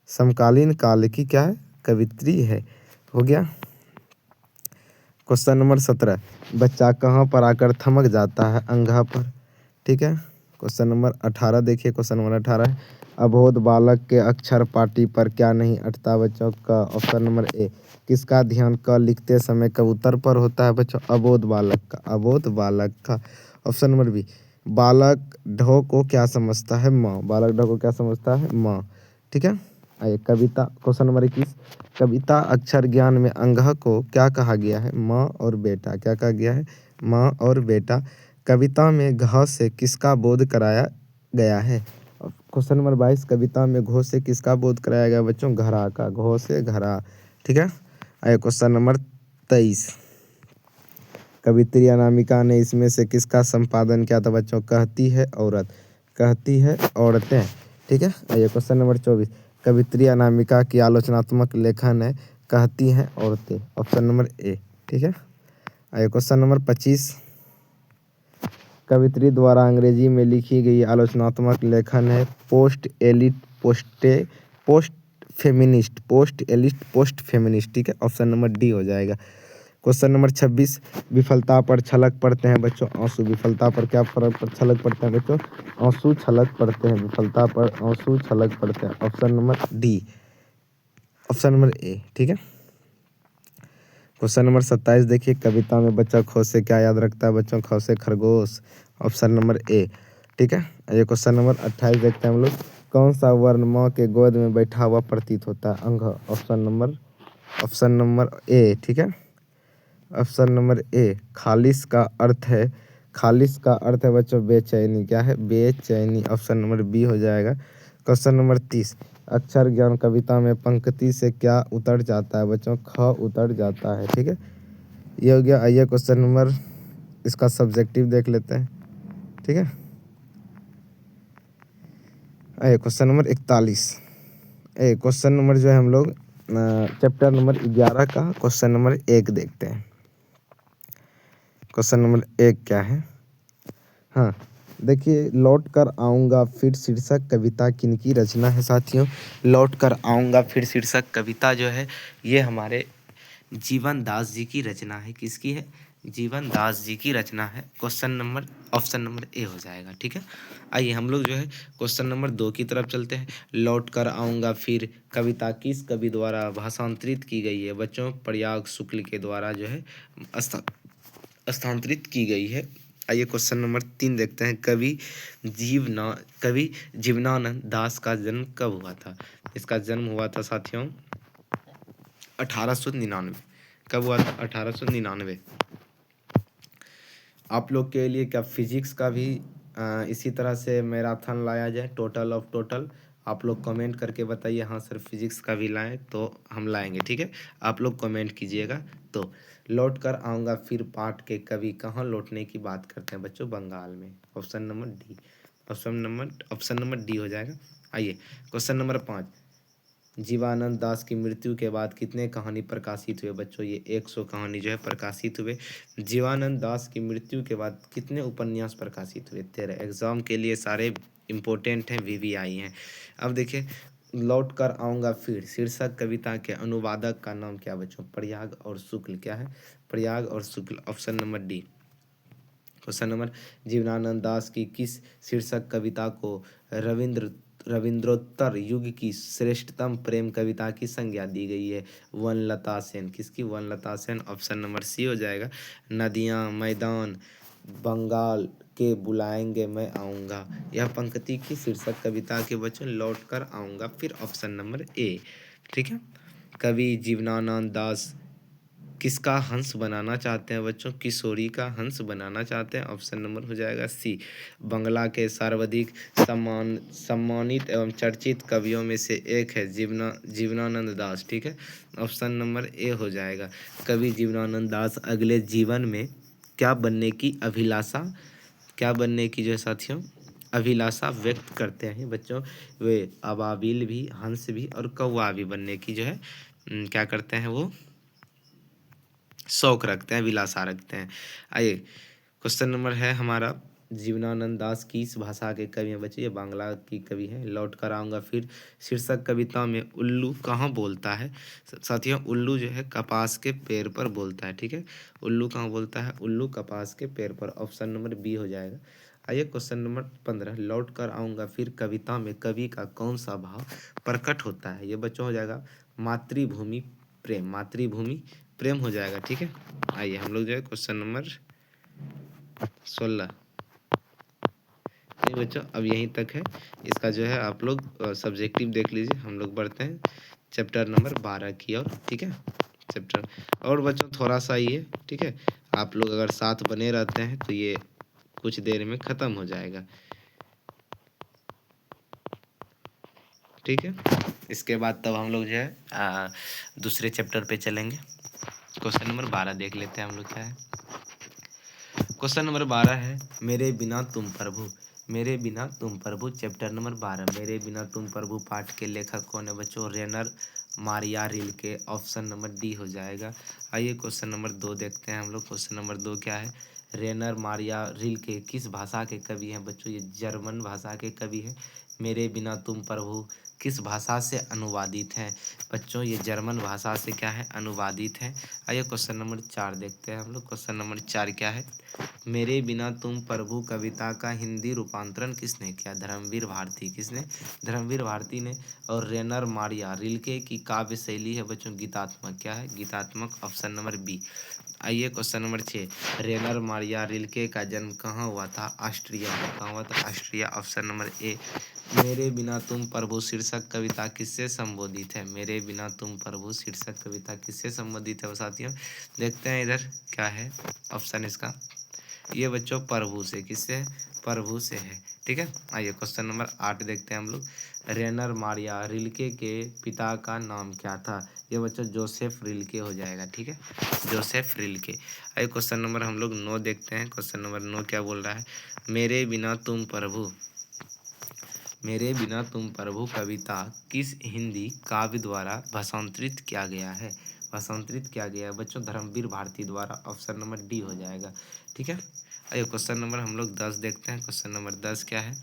समकालीन काल की क्या है? कवित्री है। हो गया। क्वेश्चन नंबर 17, बच्चा कहाँ पर आकर थमक जाता है? अंगहा पर। ठीक है। क्वेश्चन नंबर 18 देखिए, क्वेश्चन नंबर 18 है, अबोध बालक के अक्षर पाटी पर क्या नहीं अटता बच्चों का? ऑप्शन नंबर ए, किसका ध्यान क लिखते समय कबूतर पर होता है बच्चों? अबोध बालक का, अबोध बालक का। ऑप्शन नंबर बी, बालक ढो को क्या समझता है? माँ। बालक ढो को क्या समझता है? माँ। ठीक है। आइए कविता, क्वेश्चन नंबर 21, कविता अक्षर ज्ञान में अंगह को क्या कहा गया है? माँ और बेटा। क्या कहा गया है? माँ और बेटा। कविता में घ से किसका बोध कराया गया है? क्वेश्चन नंबर 22, कविता में घो से किसका बोध कराया गया बच्चों? घरा का, घो से घरा। ठीक है। आइए क्वेश्चन नंबर 23, कवित्री अनामिका ने इसमें से किसका संपादन किया था बच्चों? कहती है औरत, कहती है औरतें। ठीक है। आइए क्वेश्चन नंबर 24, कवित्री अनामिका की आलोचनात्मक लेखन है कहती हैं औरतें। Option number A. ठीक है। आइए क्वेश्चन नंबर 25, कवित्री द्वारा अंग्रेजी में लिखी गई आलोचनात्मक लेखन है post elite post feminist, post elite post feminist. ठीक है। ऑप्शन नंबर डी हो जाएगा। क्वेश्चन नंबर 26, विफलता पर छलक पड़ते हैं बच्चों आंसू। विफलता पर क्या छलक पड़ते हैं बच्चों? आंसू छलक पड़ते हैं। विफलता पर आंसू छलक पड़ते हैं। Option number D, option number A. ठीक है। क्वेश्चन नंबर 27 देखिए, कविता में बच्चा ख से क्या याद रखता है बच्चों? ख से खरगोश। Option number A. ठीक है। ये क्वेश्चन नंबर 28 देखते हैं हम लोग, कौन सा वर्ण माँ के गोद में बैठा हुआ प्रतीत होता है? अंग। Option number A. ठीक है। ऑप्शन नंबर ए, खालिस का अर्थ है, खालिस का अर्थ है बच्चों बेचैनी। क्या है? बेचैनी। ऑप्शन नंबर बी हो जाएगा। क्वेश्चन नंबर 30, अक्षर ज्ञान कविता में पंक्ति से क्या उतर जाता है बच्चों? ख उतर जाता है। ठीक है। ये हो गया। आइए क्वेश्चन नंबर, इसका सब्जेक्टिव देख लेते हैं। ठीक है। आइए क्वेश्चन नंबर 41, क्वेश्चन नंबर जो है हम लोग चैप्टर नंबर 11 का क्वेश्चन नंबर 1 देखते हैं। क्वेश्चन नंबर 1 क्या है? हाँ, देखिए, लौट कर आऊँगा फिर शीर्षक कविता किनकी रचना है साथियों? लौट कर आऊँगा फिर शीर्षक कविता जो है ये हमारे जीवन दास जी की रचना है। किसकी है? जीवन दास जी की रचना है। Question number, option number A हो जाएगा। ठीक है। आइए हम लोग जो है क्वेश्चन नंबर 2 की तरफ चलते हैं। लौट कर आऊँगा फिर कविता किस कवि द्वारा भाषांतरित की गई है बच्चों? प्रयाग शुक्ल के द्वारा जो है स्थानांतरित की गई है। आइए क्वेश्चन नंबर 3 देखते हैं, कवि जीवनानंद दास का जन्म कब हुआ था? इसका जन्म हुआ था साथियों 1899। कब हुआ था? 1899। आप लोग के लिए क्या फिजिक्स का भी इसी तरह से मैराथन लाया जाए, टोटल ऑफ टोटल? आप लोग कमेंट करके बताइए, हाँ सर फिजिक्स का भी लाएं तो हम लाएंगे। ठीक है। आप लोग कमेंट कीजिएगा। तो लौट कर आऊँगा फिर पाठ के कवि कहाँ लौटने की बात करते हैं बच्चों? बंगाल में। Option number D, option number D हो जाएगा। आइए क्वेश्चन नंबर 5, जीवानंद दास की मृत्यु के बाद कितने कहानी प्रकाशित हुए बच्चों? ये 100 कहानी जो है प्रकाशित हुए। जीवानंद दास की मृत्यु के बाद कितने उपन्यास प्रकाशित हुए? 13। एग्जाम के लिए सारे इम्पोर्टेंट हैं, वीवीआई हैं। अब देखिए, लौट कर आऊँगा फिर शीर्षक कविता के अनुवादक का नाम क्या बच्चों? प्रयाग और शुक्ल। क्या है? प्रयाग और Shukla. Option number D. Question number, Jibanananda Das की किस शीर्षक कविता को रविंद्रोत्तर युग की श्रेष्ठतम प्रेम कविता की संज्ञा दी गई है? वनलता सेन। किसकी? वनलता सेन। ऑप्शन नंबर सी हो जाएगा। नदियाँ मैदान बंगाल के बुलाएंगे मैं आऊँगा, यह पंक्ति की शीर्षक कविता के बच्चों लौट कर आऊँगा फिर। Option number A. ठीक है। कवि जीवनानंद दास किसका हंस बनाना चाहते हैं बच्चों? किशोरी का हंस बनाना चाहते हैं। ऑप्शन नंबर हो जाएगा सी। बंगला के सर्वाधिक सम्मानित एवं चर्चित कवियों में से एक है जीवनानंद दास। ठीक है। ऑप्शन नंबर ए हो जाएगा। कवि जीवनानंद दास अगले जीवन में क्या बनने की अभिलाषा, क्या बनने की जो है साथियों अभिलाषा व्यक्त करते हैं बच्चों? वे अबाबिल भी, हंस भी और कौवा भी बनने की जो है क्या करते हैं? वो शौक रखते हैं, अभिलाषा रखते हैं। आइए क्वेश्चन नंबर है हमारा जीवनानंद दास किस भाषा के कवि हैं बच्चे? ये बांग्ला की कवि हैं। लौट कर आऊँगा फिर शीर्षक कविता में उल्लू कहाँ बोलता है? साथियों, उल्लू जो है कपास के पेड़ पर बोलता है, ठीक है। उल्लू कहाँ बोलता है? उल्लू कपास के पेड़ पर। ऑप्शन नंबर बी हो जाएगा। आइए क्वेश्चन नंबर 15, लौट कर आऊँगा फिर कविता में कवि का कौन सा भाव प्रकट होता है? ये बच्चों हो जाएगा मातृभूमि प्रेम। मातृभूमि प्रेम हो जाएगा, ठीक है। आइए हम लोग जो है क्वेश्चन नंबर 16, नहीं बच्चों अब यहीं तक है। इसका जो है आप लोग सब्जेक्टिव देख लीजिए। हम लोग बढ़ते हैं चैप्टर नंबर 12 की ओर, ठीक है। चैप्टर और बच्चों थोड़ा सा ये, ठीक है, आप लोग अगर साथ बने रहते हैं तो ये कुछ देर में ख़त्म हो जाएगा, ठीक है। इसके बाद तब हम लोग जो है दूसरे चैप्टर पे चलेंगे। क्वेश्चन नंबर 12 देख लेते हैं हम लोग क्या है। क्वेश्चन नंबर 12 है, मेरे बिना तुम प्रभु। मेरे बिना तुम प्रभु चैप्टर नंबर 12, मेरे बिना तुम प्रभु पाठ के लेखक कौन है बच्चों? Rainer Maria Rilke. Option number D हो जाएगा। आइए क्वेश्चन नंबर 2 देखते हैं हम लोग। क्वेश्चन नंबर 2 क्या है? रेनर मारिया रिल्के किस भाषा के कवि हैं बच्चों? ये जर्मन भाषा के कवि हैं। मेरे बिना तुम प्रभु किस भाषा से अनुवादित हैं बच्चों? ये जर्मन भाषा से क्या है? अनुवादित है। आइए क्वेश्चन नंबर 4 देखते हैं हम लोग। क्वेश्चन नंबर 4 क्या है? मेरे बिना तुम प्रभु कविता का हिंदी रूपांतरण किसने किया? धर्मवीर भारती। किसने? धर्मवीर भारती ने। और रेनर मारिया रिल्के की काव्य शैली है बच्चों गीतात्मक। क्या है? गीतात्मक। Option number B. आइए question number 6, Rainer Maria Rilke का जन्म कहाँ हुआ था? ऑस्ट्रिया में। कहाँ हुआ था? ऑस्ट्रिया। Option number A. मेरे बिना तुम प्रभु शीर्षक कविता किससे संबोधित है? मेरे बिना तुम प्रभु शीर्षक कविता किससे संबोधित है वो साथियों? देखते हैं इधर क्या है ऑप्शन इसका। ये बच्चों प्रभु से। किससे? प्रभु से है, ठीक है। आइए क्वेश्चन नंबर 8 देखते हैं हम लोग। रेनर मारिया रिल्के के पिता का नाम क्या था? ये बच्चों जोसेफ रिल्के हो जाएगा, ठीक है। Joseph Rilke. आइए क्वेश्चन नंबर हम लोग 9 देखते हैं। क्वेश्चन नंबर 9 क्या बोल रहा है? मेरे बिना तुम प्रभु, मेरे बिना तुम प्रभु कविता किस हिंदी काव्य द्वारा भाषांतरित किया गया है? भाषांतरित किया गया है बच्चों धर्मवीर भारती द्वारा। ऑप्शन नंबर डी हो जाएगा, ठीक है। आइए क्वेश्चन नंबर हम लोग 10 देखते हैं। क्वेश्चन नंबर 10 क्या है?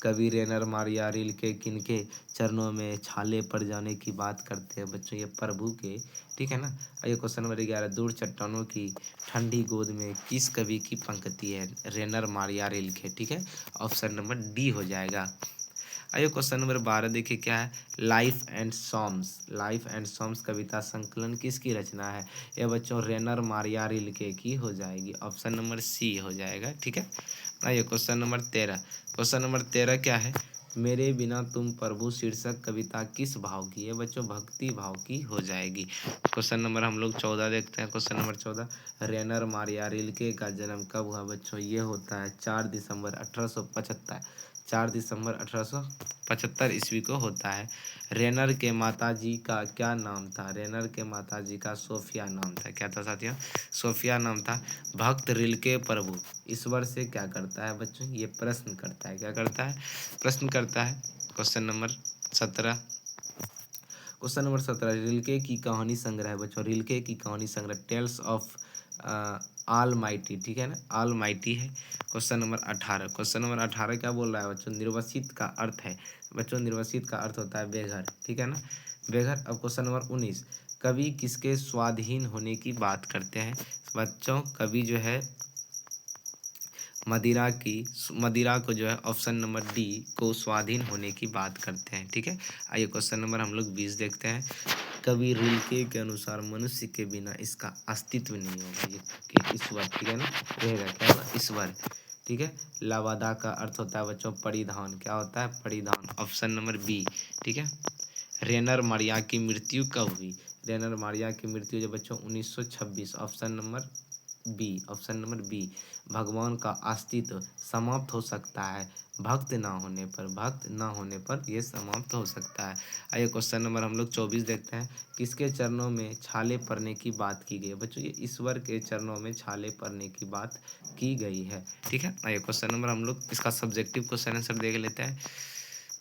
कवि रेनर मारिया रिल्के किनके चरणों में छाले पड़ जाने की बात करते हैं बच्चों? ये प्रभु के, ठीक है ना। आइए क्वेश्चन नंबर 11, दूर चट्टानों की ठंडी गोद में किस कवि की पंक्ति है? रेनर मारिया रिल्के, ठीक है। ऑप्शन नंबर डी हो जाएगा। आइए क्वेश्चन नंबर 12 देखिए क्या है? Life and songs. Life and songs कविता संकलन किसकी रचना है? ये बच्चों रेनर मारिया रिल्के की हो जाएगी। ऑप्शन नंबर सी हो जाएगा, ठीक है। आइए क्वेश्चन नंबर 13। क्वेश्चन नंबर 13 क्या है? मेरे बिना तुम प्रभु शीर्षक कविता किस भाव की है बच्चों? भक्ति भाव की हो जाएगी। क्वेश्चन नंबर हम लोग 14 देखते हैं। क्वेश्चन नंबर 14, रेनर मारिया रिल्के का जन्म कब हुआ बच्चों? ये होता है 4 दिसंबर 1875। 4 दिसंबर 1875 ईस्वी को होता है। रेनर के माताजी का क्या नाम था? रेनर के माताजी का सोफिया नाम था। क्या था साथियों? सोफिया नाम था। भक्त रिल्के प्रभु ईश्वर से क्या करता है बच्चों? ये प्रश्न करता है। क्या करता है? प्रश्न करता है। Question number 17। Question number 17, Rilke की कहानी संग्रह है बच्चों। रिल्के की कहानी संग्रह टेल्स ऑफ ऑल माइटी, ठीक है ना। ऑल माइटी है। Question number 18। क्वेश्चन नंबर 18 क्या बोल रहा है बच्चों? निर्वसित का अर्थ है बच्चों, निर्वसित का अर्थ होता है बेघर, ठीक है ना, बेघर। अब क्वेश्चन नंबर 19, कवि किसके स्वाधीन होने की बात करते हैं बच्चों? कवि जो है मदिरा को जो है ऑप्शन नंबर डी को स्वाधीन होने की बात करते हैं, ठीक है। आइए क्वेश्चन नंबर हम लोग 20 देखते हैं। कवि रिल्के के अनुसार मनुष्य के बिना इसका अस्तित्व नहीं होगा। ये कि ईश्वर, ठीक है ना, रहेगा क्या होगा? ईश्वर, ठीक है। लवादा का अर्थ होता है बच्चों परिधान। क्या होता है? परिधान। ऑप्शन नंबर बी, ठीक है। रेनर मारिया की मृत्यु कब हुई? रेनर मारिया की मृत्यु जो बच्चों 1926। Option number B. Option number B. भगवान का अस्तित्व समाप्त हो सकता है भक्त ना होने पर। भक्त ना होने पर यह समाप्त हो सकता है। आइए क्वेश्चन नंबर हम लोग 24 देखते हैं। किसके चरणों में छाले पड़ने की बात की गई है बच्चों? ये ईश्वर के चरणों में छाले पड़ने की बात की गई है, ठीक है। आइए क्वेश्चन नंबर हम लोग इसका सब्जेक्टिव क्वेश्चन आंसर देख लेते हैं।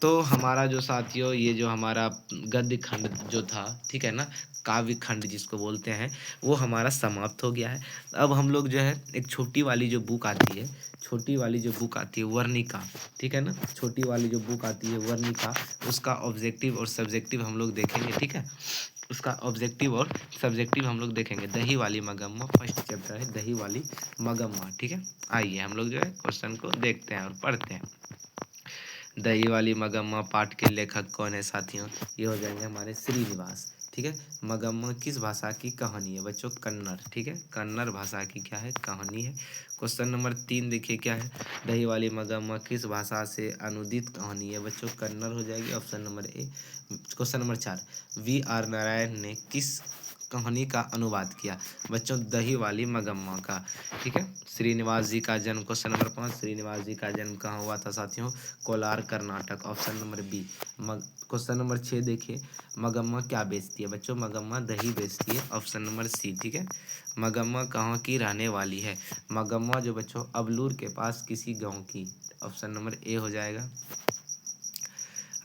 तो हमारा जो साथियों ये जो हमारा गद्य खंड जो था, ठीक है ना, काव्य खंड जिसको बोलते हैं वो हमारा समाप्त हो गया है। अब हम लोग जो है एक छोटी वाली जो बुक आती है, छोटी वाली जो बुक आती है वर्णिका, ठीक है ना, छोटी वाली जो बुक आती है वर्णिका, उसका ऑब्जेक्टिव और सब्जेक्टिव हम लोग देखेंगे, ठीक है। उसका ऑब्जेक्टिव और सब्जेक्टिव हम लोग देखेंगे। दही वाली मगम्मा फर्स्ट चैप्टर है, दही वाली मगम्मा, ठीक है। आइए हम लोग जो है क्वेश्चन को देखते हैं और पढ़ते हैं। दही वाली मगम्मा पाठ के लेखक कौन है साथियों? ये हो जाएंगे हमारे श्रीनिवास, ठीक है। मगम्मा किस भाषा की कहानी है बच्चों? कन्नड़, ठीक है, कन्नड़ भाषा की क्या है? कहानी है। क्वेश्चन नंबर 3 देखिए क्या है? दही वाली मगम्मा किस भाषा से अनुदित कहानी है बच्चों? कन्नड़ हो जाएगी, option number A. Question number 4, V.R. Narayan ने किस कहानी का अनुवाद किया बच्चों? दही वाली मगम्मा का, ठीक है। श्रीनिवास जी का जन्म, क्वेश्चन नंबर 5, श्रीनिवास जी का जन्म कहाँ हुआ था साथियों? Kolar, Karnataka, option number B. Question number 6 देखिए, मगम्मा क्या बेचती है बच्चों? मगम्मा दही बेचती है, ऑप्शन नंबर सी, ठीक है। मगम्मा कहाँ की रहने वाली है? मगम्मा जो बच्चों अबलूर के पास किसी गांव की, ऑप्शन नंबर ए हो जाएगा।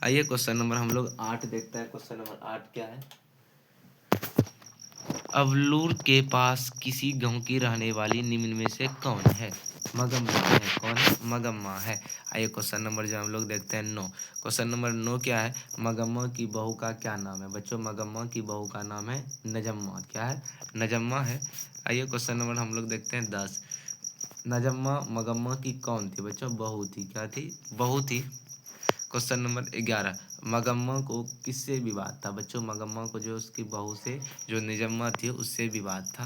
आइए क्वेश्चन नंबर हम लोग 8 देखते हैं। क्वेश्चन नंबर 8 क्या है? अबलूर के पास किसी गांव की रहने वाली निम्न में से कौन है? मगम्मा है। कौन है? मगम्मा है। आइए क्वेश्चन नंबर जो हम लोग देखते हैं 9। क्वेश्चन नंबर 9 क्या है? मगम्मा की बहू का क्या नाम है बच्चों? मगम्मा की बहू का नाम है नजम्मा, क्या है? नजम्मा है। आइए क्वेश्चन नंबर हम लोग देखते हैं 10। नजम्मा मगम्मा की कौन थी बच्चों? बहू थी, क्या थी? बहू थी। क्वेश्चन नंबर 11, मगम्मा को किससे विवाद था बच्चों? मगम्मा को जो उसकी बहू से, जो निजम्मा थी, उससे विवाद था।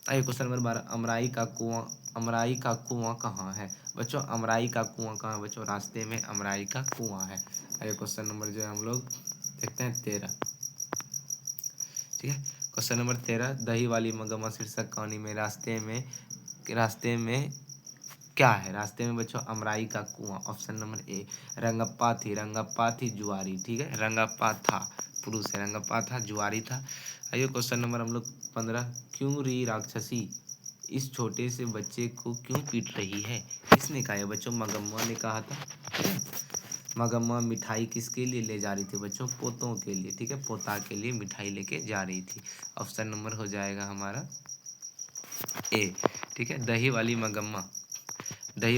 आइए क्वेश्चन नंबर 12, अमराई का कुआं कहाँ है बच्चों? अमराई का कुआं कहाँ है बच्चों? रास्ते में अमराई का कुआं है। आइए क्वेश्चन नंबर जो है हम लोग देखते हैं 13, ठीक है। क्वेश्चन नंबर 13, दही वाली मगम्मा शीर्षक कहानी में रास्ते में क्या है? रास्ते में बच्चों अमराई का कुआं, ऑप्शन नंबर ए। रंगप्पा थी जुआरी, ठीक है। रंगप्पा था, पुरुष है, रंगप्पा था, जुआरी था। आइए क्वेश्चन नंबर हम लोग 15, क्यों री राक्षसी इस छोटे से बच्चे को क्यों पीट रही है? किसने कहा है बच्चों? मगम्मा ने कहा था, ठीक है। मगम्मा मिठाई किसके लिए ले जा रही थी बच्चों? पोतों के लिए, ठीक है, पोता के लिए मिठाई लेके जा रही थी। ऑप्शन नंबर हो जाएगा हमारा ए, ठीक है। दही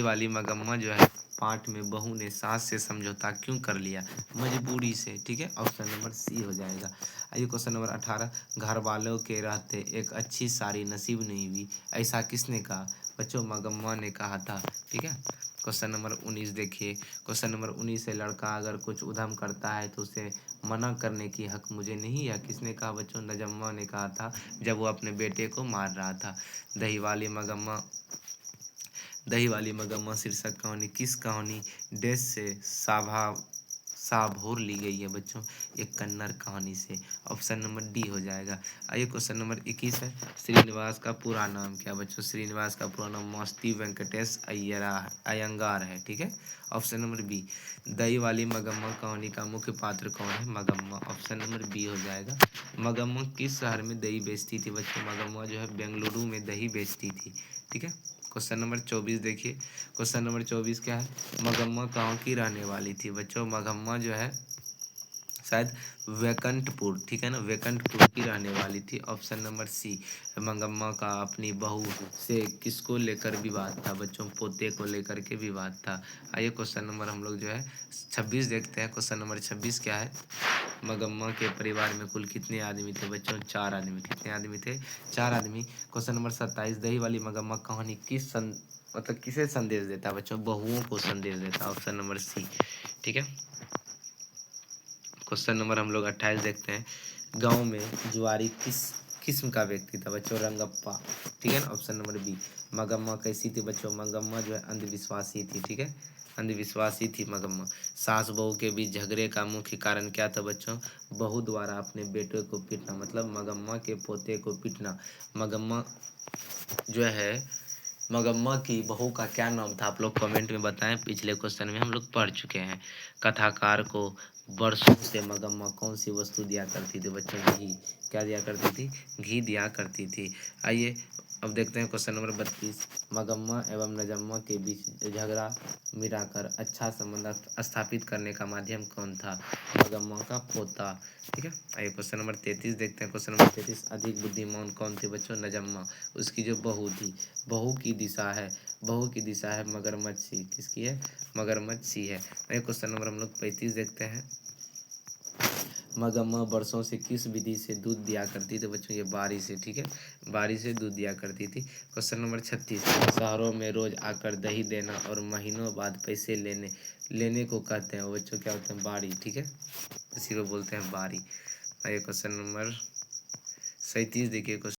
वाली मगम्मा जो है पाठ में बहू ने सास से समझौता क्यों कर लिया? मजबूरी से, ठीक है, ऑप्शन नंबर सी हो जाएगा। आइए क्वेश्चन नंबर 18, घर वालों के रहते एक अच्छी सारी नसीब नहीं हुई, ऐसा किसने कहा बच्चों? मगम्मा ने कहा था, ठीक है। क्वेश्चन नंबर 19 देखिए। क्वेश्चन नंबर 19 से, लड़का अगर कुछ उधम करता है तो उसे मना करने की हक मुझे नहीं है, किसने कहा बच्चों? नजम्मा ने कहा था, जब वो अपने बेटे को मार रहा था। दही वाली मगम्मा शीर्षक कहानी किस कहानी देश से साभोर ली गई है बच्चों? एक कन्नड़ कहानी से, ऑप्शन नंबर डी हो जाएगा। आइए क्वेश्चन नंबर 21 है, श्रीनिवास का पूरा नाम क्या बच्चों? श्रीनिवास का पूरा नाम मास्ती वेंकटेश अयंगार है, ठीक है, ऑप्शन नंबर बी। दही वाली मगम्मा कहानी का मुख्य पात्र कौन है? मगम्मा, ऑप्शन नंबर बी हो जाएगा। मगम्मा किस शहर में दही बेचती थी बच्चों? मगम्मा जो है बेंगलुरु में दही बेचती थी, ठीक है। क्वेश्चन नंबर 24 देखिए। क्वेश्चन नंबर 24 क्या है? मगम्मा कहाँ की रहने वाली थी बच्चों? मगम्मा जो है शायद वैकुंठपुर, ठीक है ना, वैकुंठपुर की रहने वाली थी, ऑप्शन नंबर सी। मगम्मा का अपनी बहू से किसको लेकर विवाद था बच्चों? पोते को लेकर के विवाद था। आइए क्वेश्चन नंबर हम लोग जो है 26 देखते हैं। क्वेश्चन नंबर 26 क्या है? मगम्मा के परिवार में कुल कितने आदमी थे बच्चों? 4 आदमी। कितने आदमी थे? 4 आदमी। क्वेश्चन नंबर 27, दही वाली मगम्मा कहानी मतलब किसे संदेश देता है बच्चों? बहुओं को संदेश देता है, ऑप्शन नंबर सी, ठीक है। क्वेश्चन नंबर हम लोग 28 देखते हैं। गांव में जुआरी किस किस्म का व्यक्ति था बच्चों? रंगप्पा, ठीक है ना, ऑप्शन नंबर बी। मगम्मा कैसी थी बच्चों? मगम्मा जो है अंधविश्वासी थी, ठीक है, अंधविश्वासी थी मगम्मा। सास बहू के बीच झगड़े का मुख्य कारण क्या था बच्चों? बहू द्वारा अपने बेटे को पीटना, मतलब मगम्मा के पोते को पीटना। मगम्मा जो है, मगम्मा की बहू का क्या नाम था? आप लोग कमेंट में बताएं, पिछले क्वेश्चन में हम लोग पढ़ चुके हैं। कथाकार को वर्षों से मगम्मा कौन सी वस्तु दिया करती थी बच्चों? घी। क्या दिया करती थी? घी दिया करती थी। आइए अब देखते हैं क्वेश्चन नंबर 32। मगम्मा एवं नजम्मा के बीच झगड़ा मिटाकर अच्छा संबंध स्थापित करने का माध्यम कौन था? मगम्मा का पोता। ठीक है। आइए क्वेश्चन नंबर 33 देखते हैं। क्वेश्चन नंबर 33, अधिक बुद्धिमान कौन थी बच्चों? नजम्मा। उसकी जो बहू थी, बहू की दिशा है मगरमच्छ सी। किसकी है? मगरमच्छ सी है। आइए क्वेश्चन नंबर हम लोग 35 देखते हैं। मगम्मा वर्षों से किस विधि से दूध दिया करती थी बच्चों? ये बारी से। ठीक है, बारी से दूध दिया करती थी। क्वेश्चन नंबर 36, शहरों में रोज आकर दही देना और महीनों बाद पैसे लेने को कहते हैं वो बच्चों क्या होते हैं? बारी। ठीक है, इसी को बोलते हैं बारी। आइए क्वेश्चन नंबर 37 देखिए।